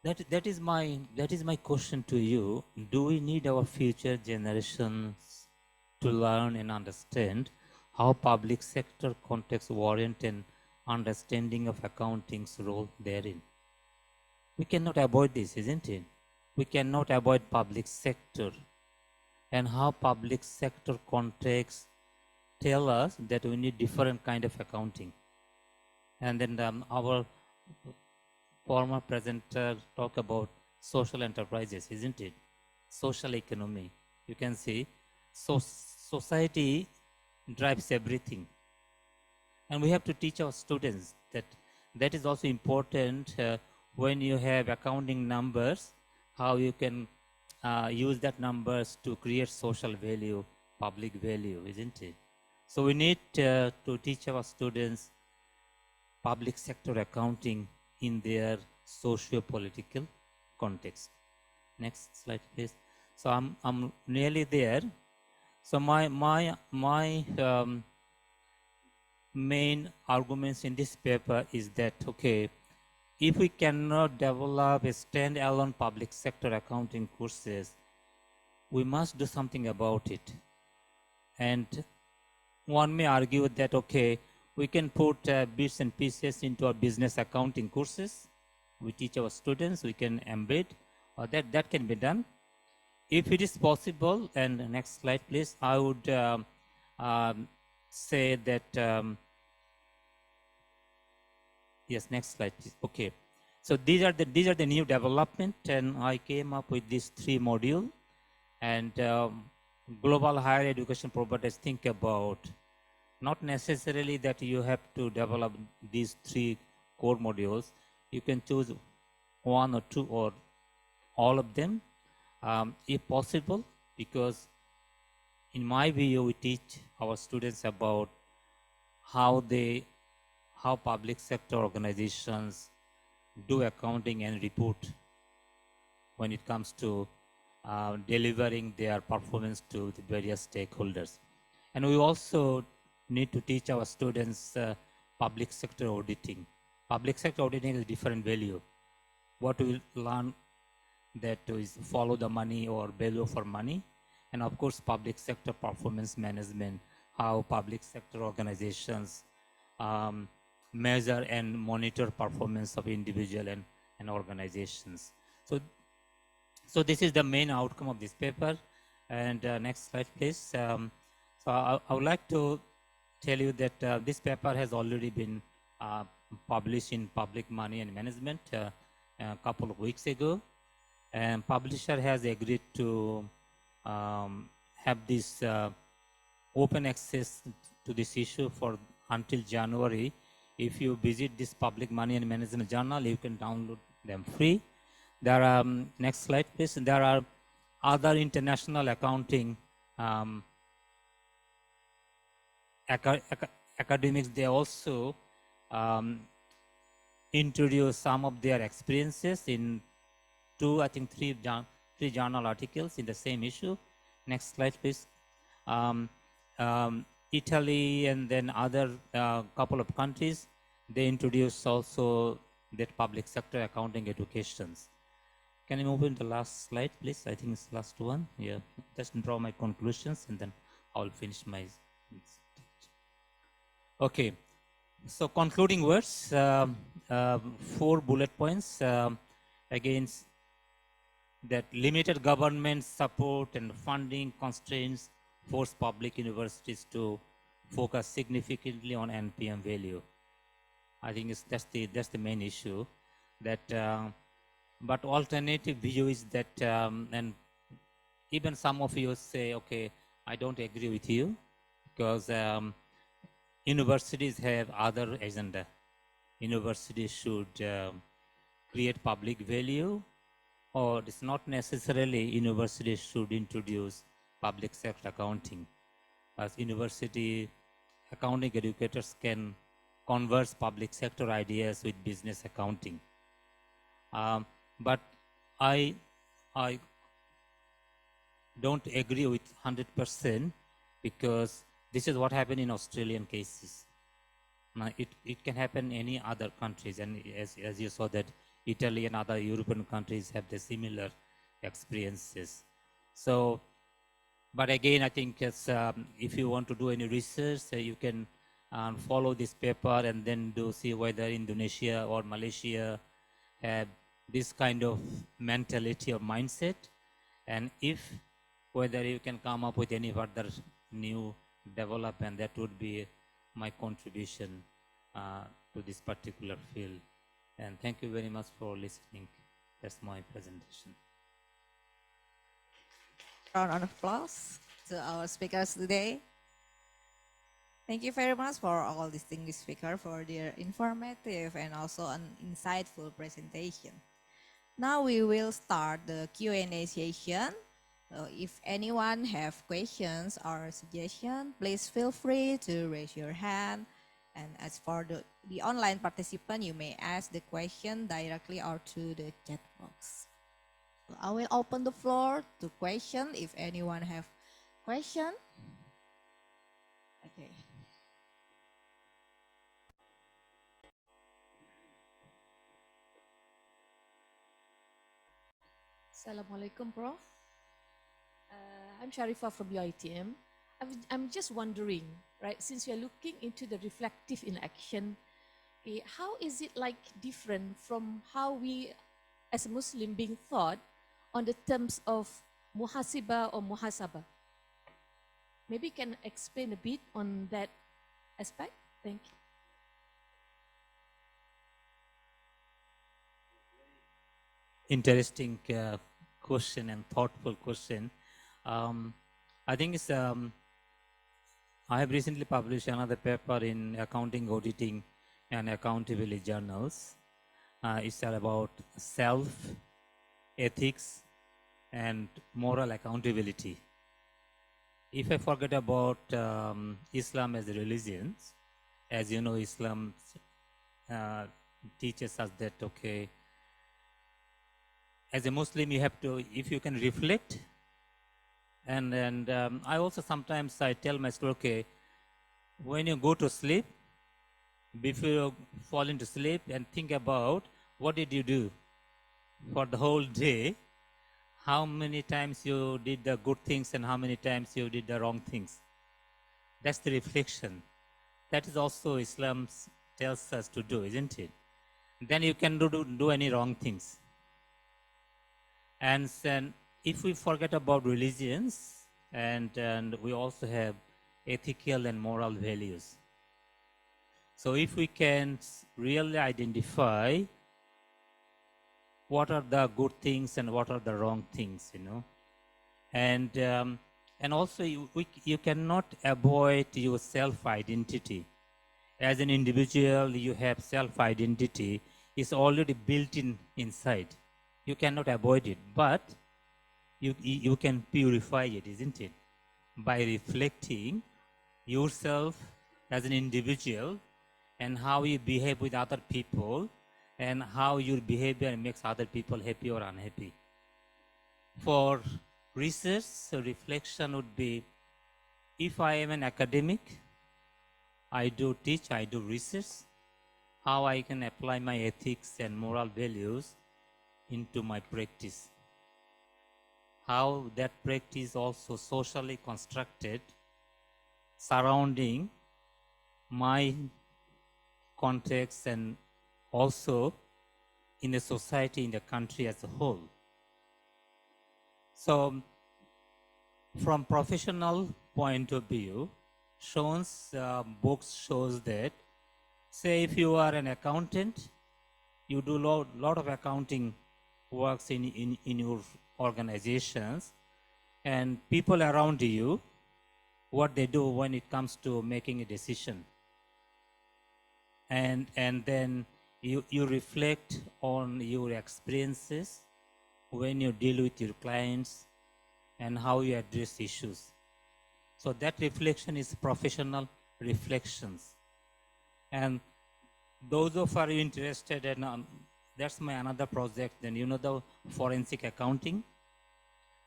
that is my question to you. Do we need our future generations to learn and understand how public sector context warrant an understanding of accounting's role therein? We cannot avoid this, isn't it? We cannot avoid public sector and how public sector context tell us that we need different kind of accounting. And then our former presenter talk about social enterprises, isn't it? Social economy. You can see, so society drives everything. And we have to teach our students that is also important when you have accounting numbers, how you can use that numbers to create social value, public value, isn't it? So we need to teach our students public sector accounting in their socio-political context. Next slide, please. So I'm nearly there. So my main arguments in this paper is that, okay, if we cannot develop a stand-alone public sector accounting courses, we must do something about it. And one may argue that, okay, we can put bits and pieces into our business accounting courses. We teach our students, we can embed, that can be done. If it is possible, and the next slide, please, I would say that, yes, next slide, please. Okay. So these are the new development, and I came up with these 3 modules. And global higher education providers think about not necessarily that you have to develop these 3 core modules. You can choose 1 or 2 or all of them, if possible, because in my view, we teach our students about how public sector organizations do accounting and report when it comes to delivering their performance to the various stakeholders. And we also need to teach our students public sector auditing. Public sector auditing is different value. What we learn that is follow the money or value for money. And of course, public sector performance management, how public sector organizations measure and monitor performance of individual and organizations. So this is the main outcome of this paper. And next slide, please. So I would like to tell you that this paper has already been published in Public Money and Management a couple of weeks ago. And publisher has agreed to have this open access to this issue for until January. If you visit this Public Money and Management journal, you can download them free. There are, next slide, please. There are other international accounting academics. They also introduce some of their experiences in 2, I think 3 journal articles in the same issue. Next slide, please. Italy and then other couple of countries, they introduce also that public sector accounting educations. Can you move in the last slide, please? I think it's the last one. Yeah, just draw my conclusions and then I'll finish my. Okay, so concluding words, 4 bullet points. Again, that limited government support and funding constraints force public universities to focus significantly on NPM value. I think that's the main issue. That, but alternative view is that, and even some of you say, okay, I don't agree with you, because universities have other agenda. Universities should create public value, or it's not necessarily universities should introduce public sector accounting. As university accounting educators can converse public sector ideas with business accounting. But I don't agree with 100%, because this is what happened in Australian cases. Now it can happen in any other countries, and as you saw that Italy and other European countries have the similar experiences. So, but again, I think it's, if you want to do any research, you can follow this paper and then see whether Indonesia or Malaysia have this kind of mentality or mindset, and if whether you can come up with any further new development, that would be my contribution to this particular field. And thank you very much for listening. That's my presentation. Round of applause to our speakers today. Thank you very much for all distinguished speakers for their informative and also an insightful presentation. Now we will start the Q&A session. If anyone have questions or suggestions, please feel free to raise your hand. And as for the online participant, you may ask the question directly or to the chat box. So I will open the floor to question if anyone have question. Okay. Assalamualaikum, Prof. I'm Sharifah from UiTM. I'm just wondering, right, since you're looking into the reflective in action, how is it like different from how we as a Muslim being taught on the terms of muhasibah or muhasabah. Maybe you can explain a bit on that aspect. Thank you. Interesting question and thoughtful question. I think it's I have recently published another paper in accounting, auditing, and accountability journals. It's all about self, ethics, and moral accountability. If I forget about Islam as a religion, as you know, Islam teaches us that, okay, as a Muslim, you have to, if you can reflect, and I also sometimes I tell myself, okay, when you go to sleep, before you fall into sleep, and think about what did you do for the whole day, how many times you did the good things and how many times you did the wrong things. That's the reflection. That is also Islam tells us to do, isn't it? Then you can do any wrong things. And then if we forget about religions, and we also have ethical and moral values. So if we can really identify what are the good things and what are the wrong things, you know, and also you cannot avoid your self-identity. As an individual, you have self-identity. It's already built inside. You cannot avoid it, but you can purify it, isn't it? By reflecting yourself as an individual and how you behave with other people and how your behavior makes other people happy or unhappy. For research, so reflection would be, if I am an academic, I do teach, I do research, how I can apply my ethics and moral values into my practice. How that practice also socially constructed surrounding my context and also in the society, in the country as a whole. So from professional point of view, Sean's books shows that, say if you are an accountant, you do lot of accounting works in your organizations, and people around you, what they do when it comes to making a decision. And then you reflect on your experiences when you deal with your clients and how you address issues. So that reflection is professional reflections. And those of are interested in, that's my another project, then you know the forensic accounting.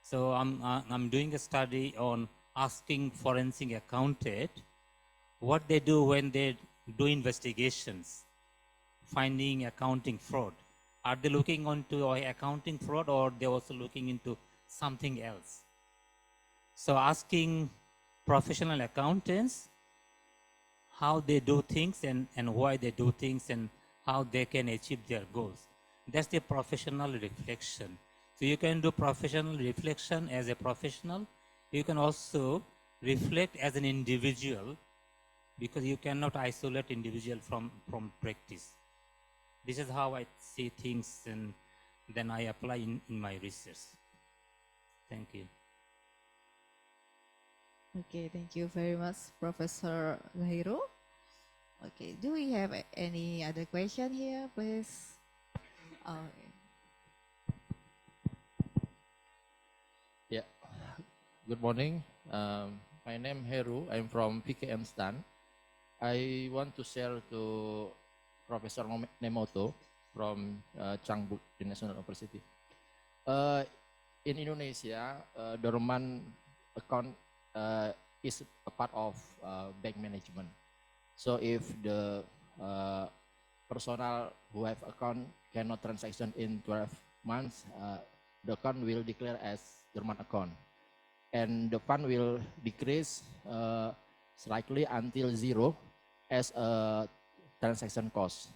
So I'm doing a study on asking forensic accountant what they do when they do investigations, finding accounting fraud. Are they looking into accounting fraud or they're also looking into something else? So asking professional accountants how they do things and why they do things and how they can achieve their goals. That's the professional reflection. So you can do professional reflection as a professional. You can also reflect as an individual, because you cannot isolate individual from practice. This is how I see things, and then I apply in my research. Thank you. Okay, thank you very much, Professor Zahiru. Okay, do we have any other question here, please? Okay. Yeah, good morning. My name Heru. I'm from PKM Stan. I want to share to Professor Nemoto from Changbuk National University. In Indonesia, dormant account is a part of bank management. So if the personnel who have account cannot transaction in 12 months, the account will declare as dormant account, and the fund will decrease slightly until zero as a transaction cost.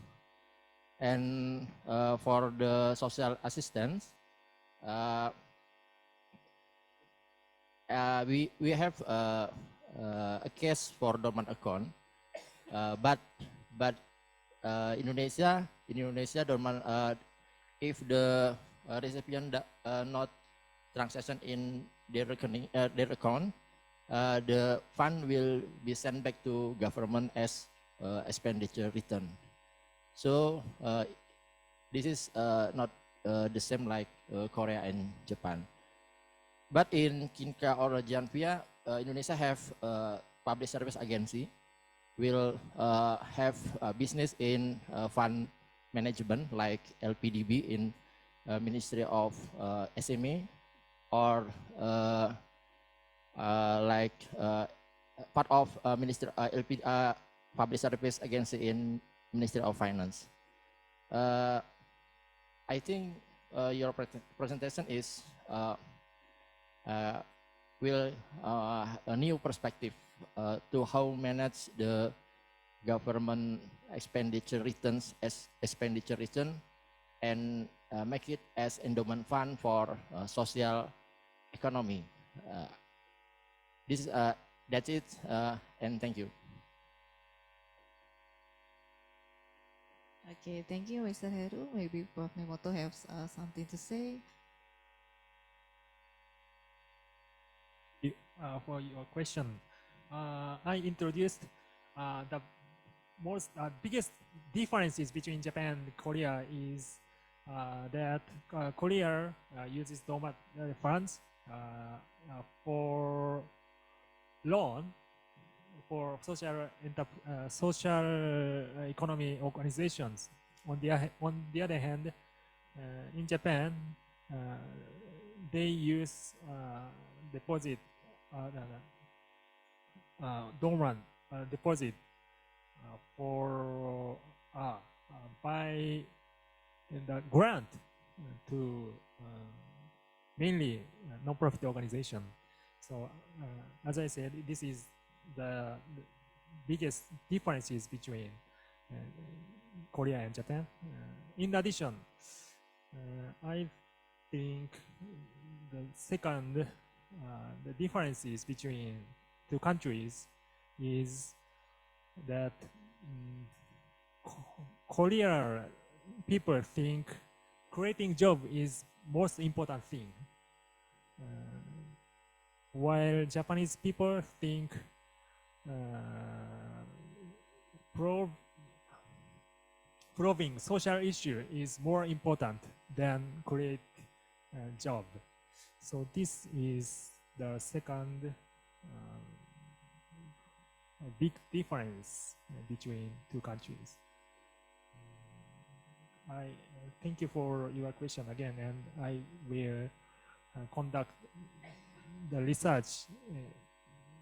And for the social assistance, uh, we have a case for dormant account, but Indonesia dormant, if the recipient not transaction in their reckoning, their account, the fund will be sent back to government as expenditure return. So this is not the same like Korea and Japan. But in Kinka or Janvia, Indonesia have public service agency will have business in fund management like LPDB in Ministry of SME, or like part of Ministry Public Service Agency in Ministry of Finance. I think your presentation is will a new perspective to how manage the government expenditure returns as expenditure return, and make it as endowment fund for social economy. That's it, and thank you. Okay, thank you, Mr. Heru. Maybe Prof. Nemoto has something to say. For your question, I introduced the biggest differences between Japan and Korea is that Korea uses dormant funds for loan for social economy organizations. On the other hand, in Japan, they use deposit dormant deposit for by the grant to mainly non-profit organization. So as I said, this is the biggest differences between Korea and Japan. In addition, I think the second the differences between two countries is that Korea people think creating job is most important thing, while Japanese people think proving social issue is more important than create job. So this is the second big difference between two countries. I thank you for your question again, and I will conduct the research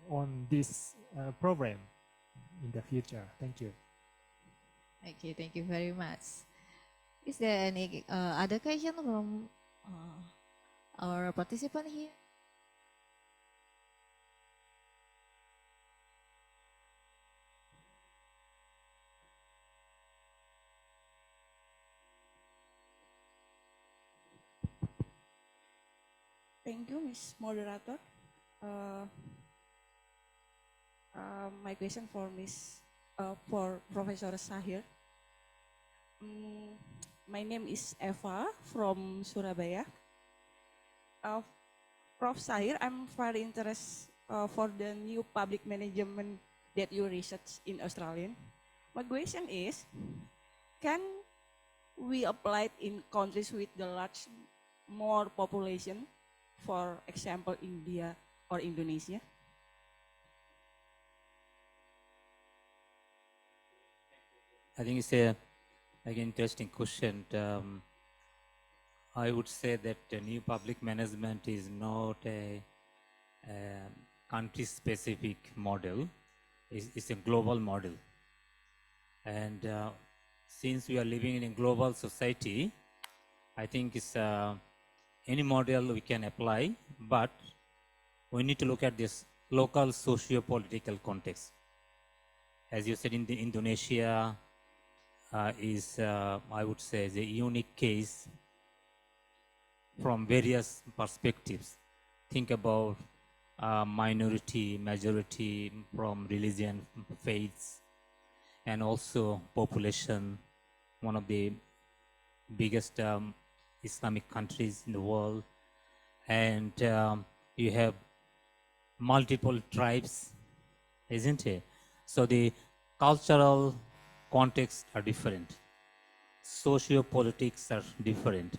on this problem in the future. Thank you. Okay, thank you very much. Is there any other question from our participant here? Thank you, Ms. Moderator. My question for for Professor Sahir. My name is Eva from Surabaya. Prof. Sahir, I'm very interested for the new public management that you research in Australia. My question is, can we apply it in countries with the large more population, for example, India or Indonesia? I think it's a interesting question. I would say that new public management is not a country-specific model. It's a global model. And since we are living in a global society, I think it's any model we can apply, but we need to look at this local socio-political context. As you said, in the Indonesia is, I would say, the unique case from various perspectives. Think about minority, majority, from religion, faiths, and also population, one of the biggest Islamic countries in the world. And you have multiple tribes, isn't it? So the cultural contexts are different. Socio-politics are different.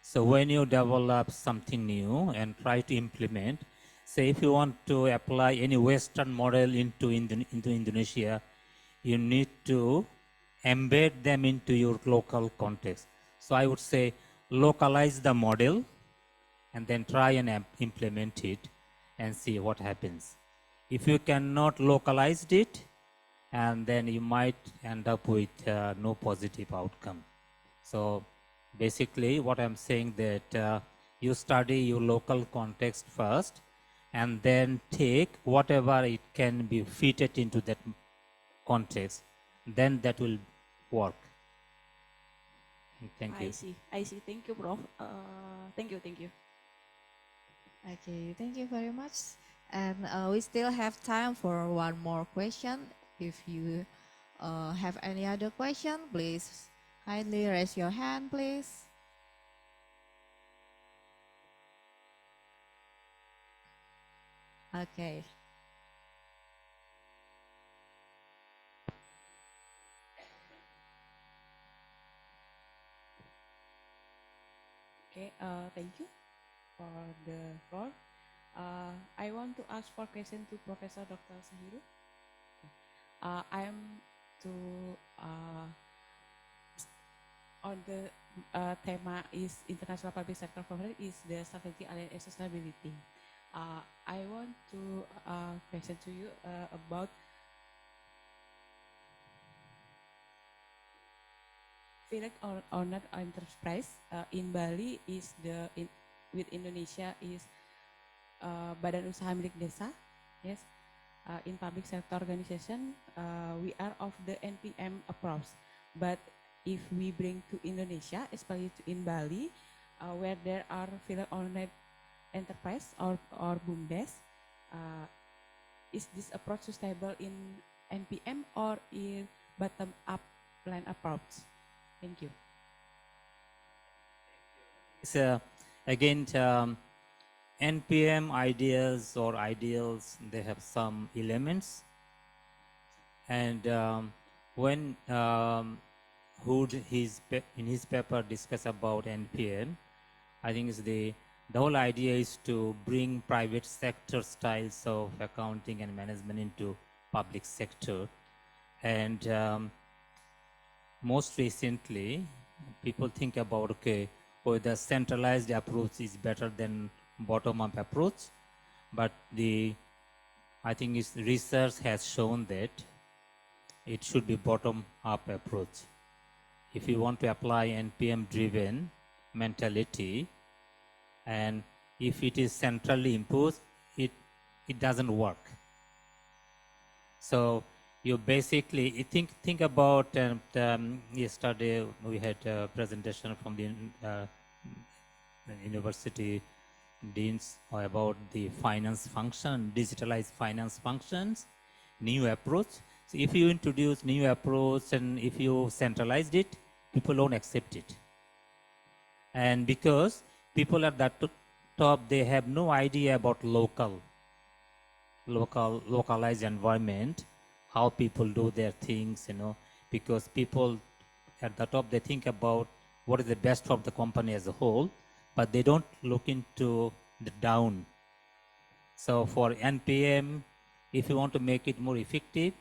So when you develop something new and try to implement, say if you want to apply any Western model into Indonesia, you need to embed them into your local context. So I would say localize the model and then try and implement it and see what happens. If you cannot localize it, and then you might end up with no positive outcome. So basically what I'm saying that you study your local context first and then take whatever it can be fitted into that context, then that will work. Thank you. I see. Thank you, Prof. Thank you. Okay, thank you very much. And we still have time for one more question. If you have any other question, please kindly raise your hand, please. Okay. Okay, thank you for the floor. I want to ask for question to Professor Dr. Sahiru. I am to on the tema is international public sector conference is the strategy alliance and sustainability. I want to question to you about Direct owner enterprise in Bali is with Indonesia is Badan Usaha Milik Desa. Yes, in public sector organization we are of the NPM approach. But if we bring to Indonesia, especially in Bali, where there are filler-owned enterprise or BUMDes, is this approach sustainable in NPM or in bottom-up plan approach? Thank you. So again, NPM ideas or ideals, they have some elements. And when Hood in his paper discuss about NPM, I think it's the whole idea is to bring private sector styles of accounting and management into public sector. And most recently, people think about, okay, whether centralized approach is better than bottom-up approach. But I think research has shown that it should be bottom-up approach. If you want to apply NPM-driven mentality, and if it is centrally imposed, it doesn't work. So you basically think about yesterday we had a presentation from the university deans about the finance function, digitalized finance functions, new approach. So if you introduce new approach and if you centralized it, people don't accept it. And because people at that top, they have no idea about localized environment, how people do their things, because people at the top, they think about what is the best of the company as a whole, but they don't look into the down. So for NPM, if you want to make it more effective,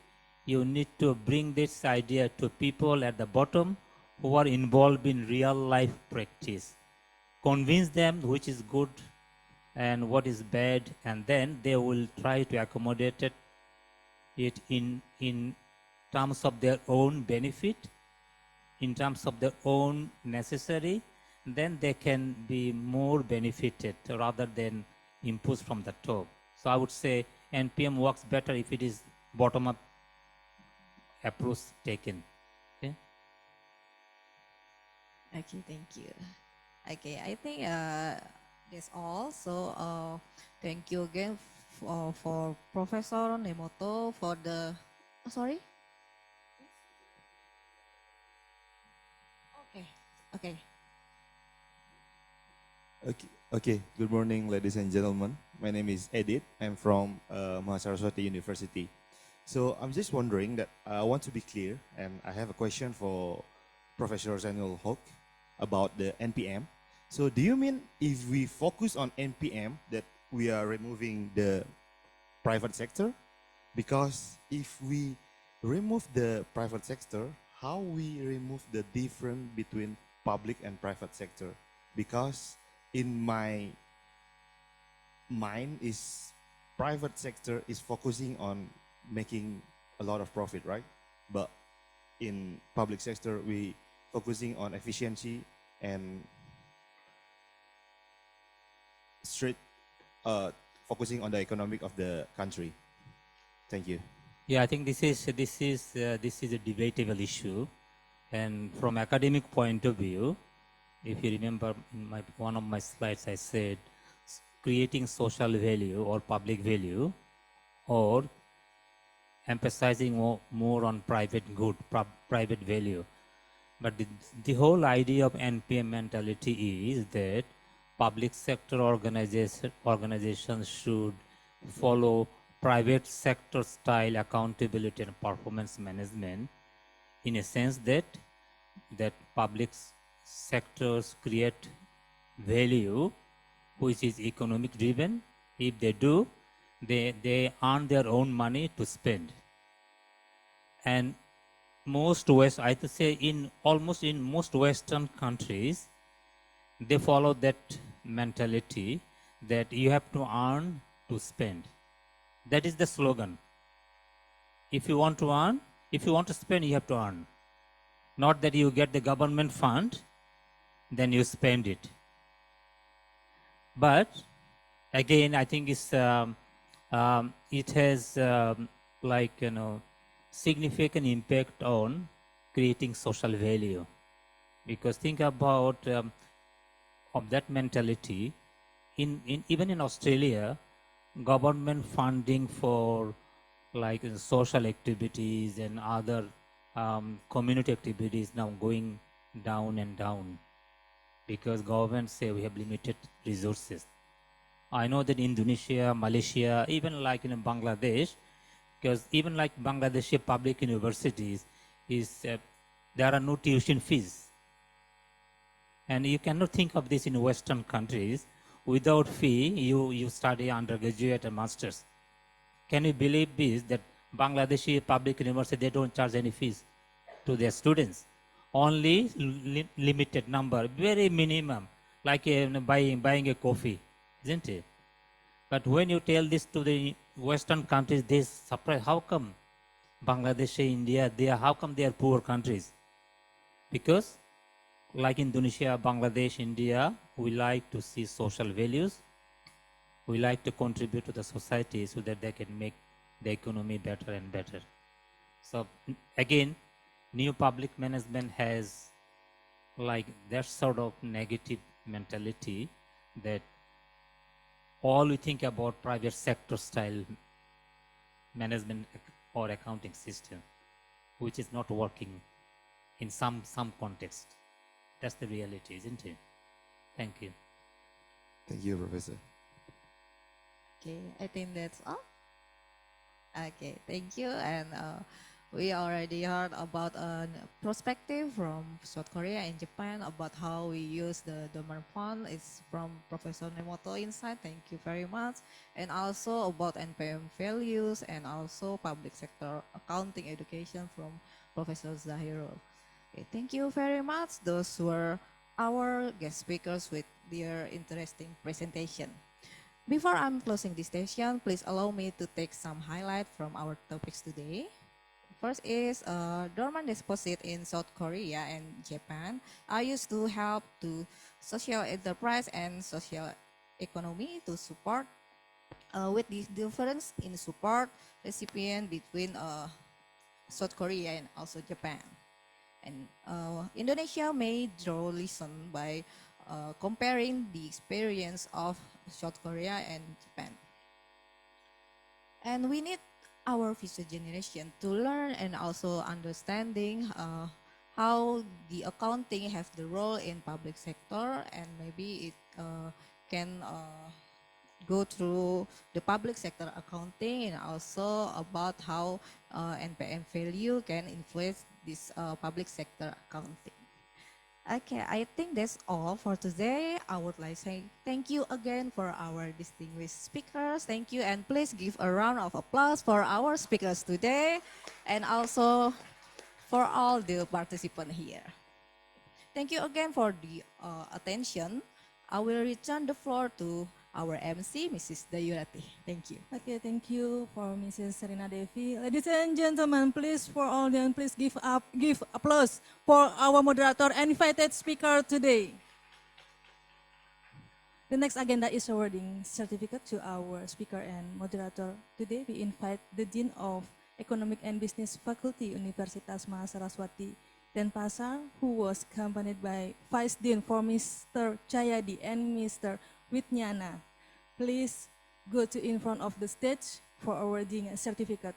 you need to bring this idea to people at the bottom who are involved in real life practice. Convince them which is good and what is bad, and then they will try to accommodate it in terms of their own benefit, in terms of their own necessary, then they can be more benefited rather than imposed from the top. So I would say NPM works better if it is bottom-up approach taken. Okay? Okay, thank you. Okay, I think that's all. So thank you again for Professor Nemoto for the. Oh, sorry. Okay. Okay. Okay. Good morning, ladies and gentlemen. My name is Edith. I'm from Mahasaraswati University. So I'm just wondering that I want to be clear, and I have a question for Professor Samuel Hock about the NPM. So do you mean if we focus on NPM that we are removing the private sector? Because if we remove the private sector, how we remove the difference between public and private sector? Because in my mind is private sector is focusing on making a lot of profit, right? But in public sector, we focusing on efficiency and straight focusing on the economic of the country. Thank you. Yeah, I think this is a debatable issue, and from academic point of view, if you remember in one of my slides, I said creating social value or public value, or emphasizing more on private good, private value. But the whole idea of NPM mentality is that public sector organizations should follow private sector style accountability and performance management, in a sense that public sectors create value which is economic driven. If they do, they earn their own money to spend. And most West, I would say in most Western countries, they follow that mentality that you have to earn to spend. That is the slogan. If you want to earn, if you want to spend, you have to earn. Not that you get the government fund, then you spend it. But again, I think it has significant impact on creating social value. Because think about of that mentality, even in Australia, government funding for social activities and other community activities now going down and down, because governments say we have limited resources. I know that Indonesia, Malaysia, even like in Bangladesh, because even like Bangladeshi public universities, there are no tuition fees. And you cannot think of this in Western countries. Without fee, you study undergraduate and masters. Can you believe this, that Bangladeshi public university, they don't charge any fees to their students? Only limited number, very minimum, like buying a coffee, isn't it? But when you tell this to the Western countries, they surprise. How come Bangladesh, India, how come they are poor countries? Because like Indonesia, Bangladesh, India, we like to see social values. We like to contribute to the society so that they can make the economy better and better. So again, new public management has like that sort of negative mentality that all we think about private sector style management or accounting system, which is not working in some context. That's the reality, isn't it? Thank you. Thank you, Professor. Okay, I think that's all. Okay, thank you. And we already heard about a perspective from South Korea and Japan about how we use the dormant fund. It's from Professor Nemoto inside. Thank you very much. And also about NPM values and also public sector accounting education from Professor Zahiro. Okay, thank you very much. Those were our guest speakers with their interesting presentation. Before I'm closing this session, please allow me to take some highlight from our topics today. First is dormant deposit in South Korea and Japan are used to help to social enterprise and social economy to support with the difference in support recipient between South Korea and also Japan. And Indonesia may draw lesson by comparing the experience of South Korea and Japan. And we need our future generation to learn and also understanding how the accounting have the role in public sector, and maybe it can go through the public sector accounting, and also about how NPM value can influence this public sector accounting. Okay, I think that's all for today. I would like to say thank you again for our distinguished speakers. Thank you, and please give a round of applause for our speakers today, and also for all the participants here. Thank you again for the attention. I will return the floor to our MC, Mrs. Dayurati. Thank you. Okay, thank you for Mrs. Serena Devi. Ladies and gentlemen, please for audience, please give applause for our moderator and invited speaker today. The next agenda is awarding certificate to our speaker and moderator. Today we invite the Dean of Economic and Business Faculty, Universitas Mahasaraswati Denpasar, who was accompanied by Vice Dean for Mr. Chayadi and Mr. Witnyana. Please go to in front of the stage for awarding a certificate.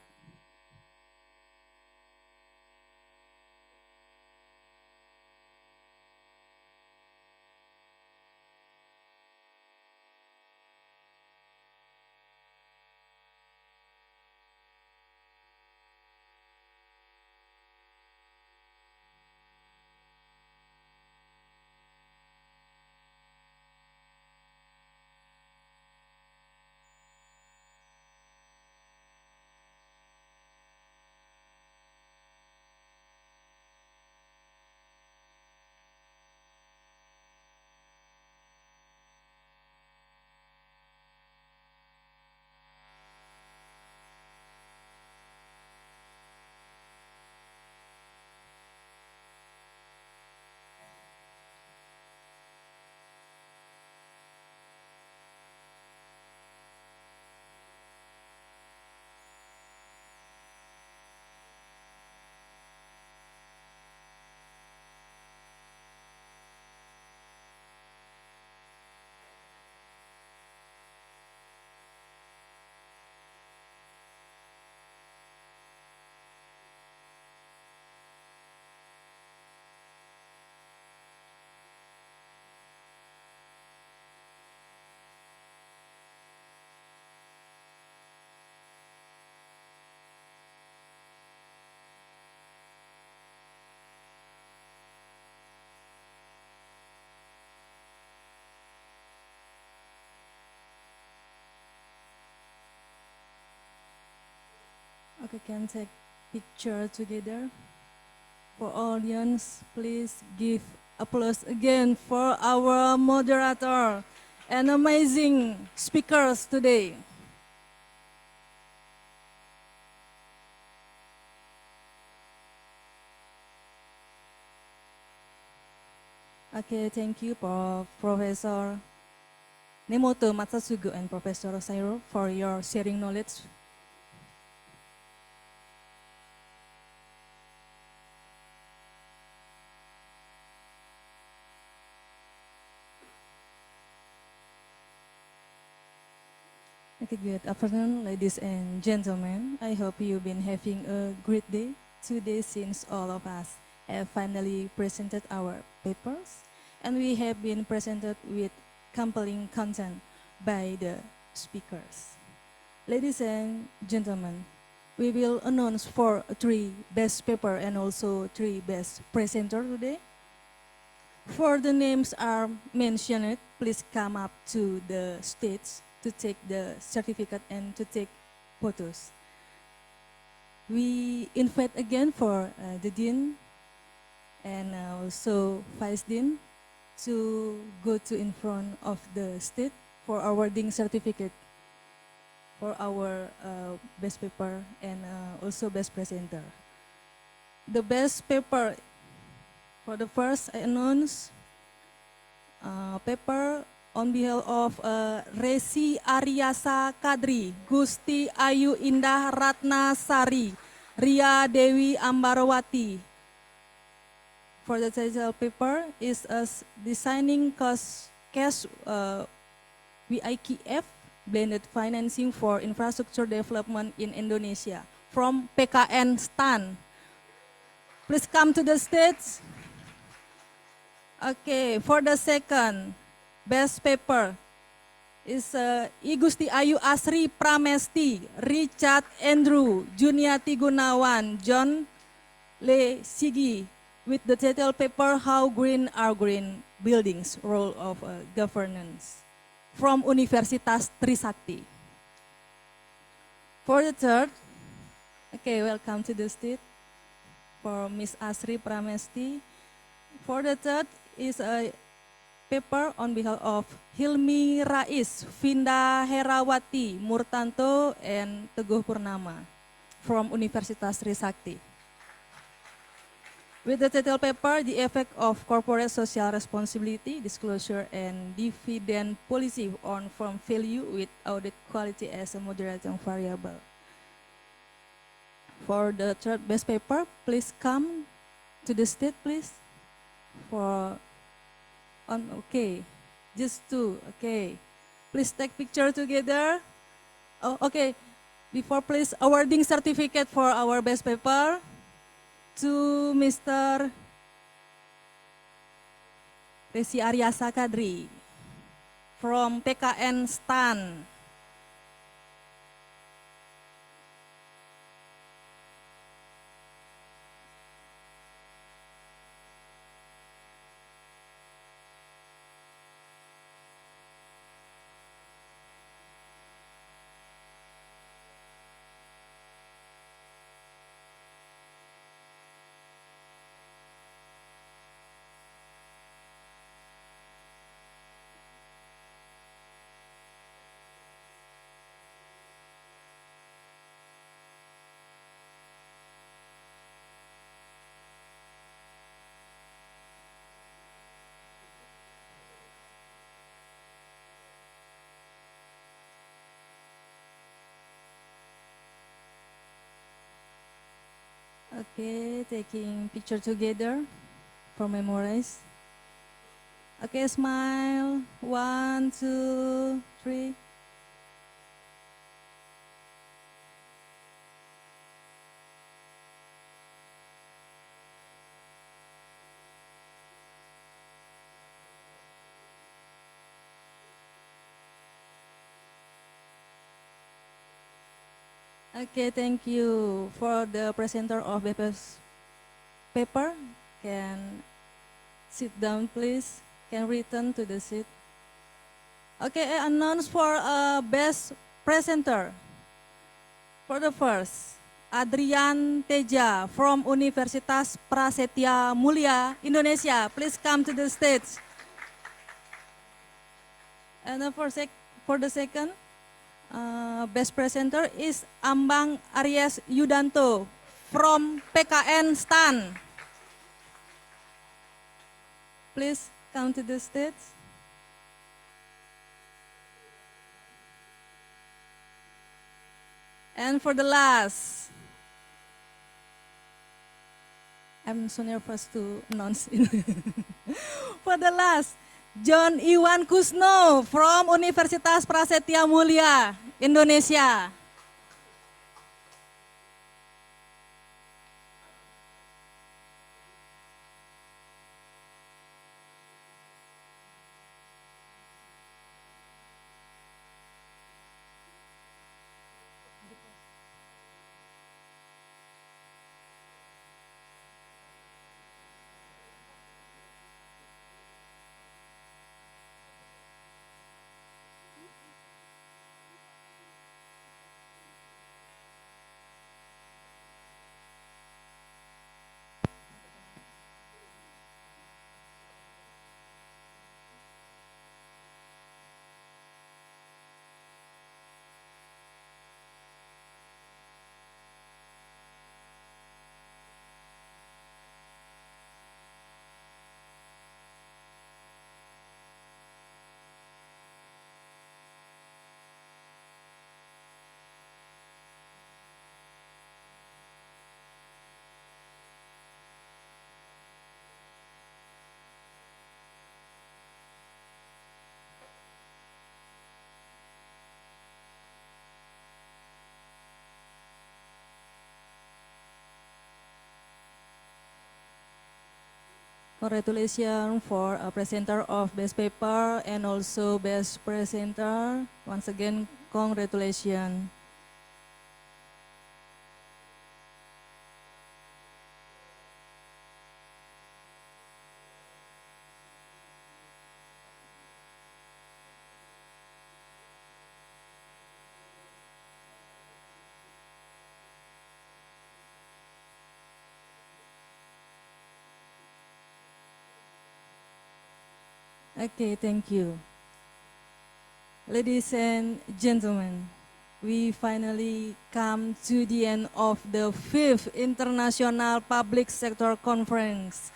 Okay, can take picture together. For audience, please give applause again for our moderator and amazing speakers today. Okay, thank you for Professor Nemoto Matsatsugu and Professor Sairo for your sharing knowledge. Okay, good afternoon, ladies and gentlemen. I hope you've been having a great day today, since all of us have finally presented our papers, and we have been presented with compelling content by the speakers. Ladies and gentlemen, we will announce for 3 best paper and also 3 best presenter today. For the names are mentioned, please come up to the stage to take the certificate and to take photos. We invite again for the Dean and also Vice Dean to go to in front of the stage for awarding certificate for our best paper and also best presenter. The best paper, for the first I announce paper on behalf of Resi Aryasa Kadri, Gusti Ayu Indah Ratna Sari, Ria Dewi Ambarawati, for the title paper is designing cash WIKF blended financing for infrastructure development in Indonesia from PKN STAN. Please come to the stage. Okay, for the second best paper is I Gusti Ayu Asri Pramesti, Richard Andrew, Juniati Gunawan, John Le Sigi, with the title paper How Green Are Green Buildings, Role of Governance, from Universitas Trisakti. For the third, okay, welcome to the stage for Miss Asri Pramesti. For the third is a paper on behalf of Hilmi Rais, Vinda Herawati, Murtanto, and Teguh Purnama from Universitas Trisakti. With the title paper, The Effect of Corporate Social Responsibility, Disclosure, and Dividend Policy on Firm Value with Audit Quality as a Moderating Variable. For the third best paper, please come to the stage, please. Okay, just two, okay. Please take picture together. Oh, okay, before please awarding certificate for our best paper to Mr. Resi Aryasa Kadri from PKN STAN. Okay, taking picture together for memorize. Okay, smile. 1, 2, 3. Okay, thank you for the presenter of the paper. Can sit down, please. Can return to the seat. Okay, I announce for best presenter. For the first, Adrian Teja from Universitas Prasetya Mulia, Indonesia. Please come to the stage. And for the second, best presenter is Ambang Aries Yudanto from PKN STAN. Please come to the stage. And for the last, I'm so nervous to announce it. For the last, John Iwan Kusno from Universitas Prasetya Mulia, Indonesia. Congratulations for a presenter of best paper and also best presenter. Once again, congratulations. Okay, thank you. Ladies and gentlemen, we finally come to the end of the 5th International Public Sector Conference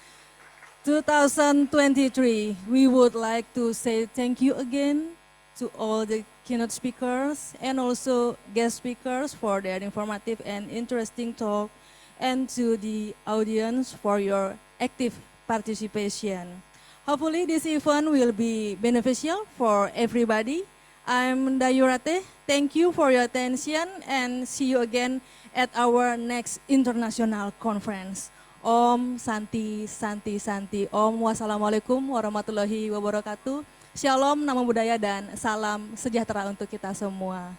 2023. We would like to say thank you again to all the keynote speakers and also guest speakers for their informative and interesting talk, and to the audience for your active participation. Hopefully this event will be beneficial for everybody. I'm Dayurate. Thank you for your attention and see you again at our next international conference. Om Santi Santi Santi. Om. Wassalamualaikum warahmatullahi wabarakatuh. Shalom, namo buddhaya dan salam sejahtera untuk kita semua.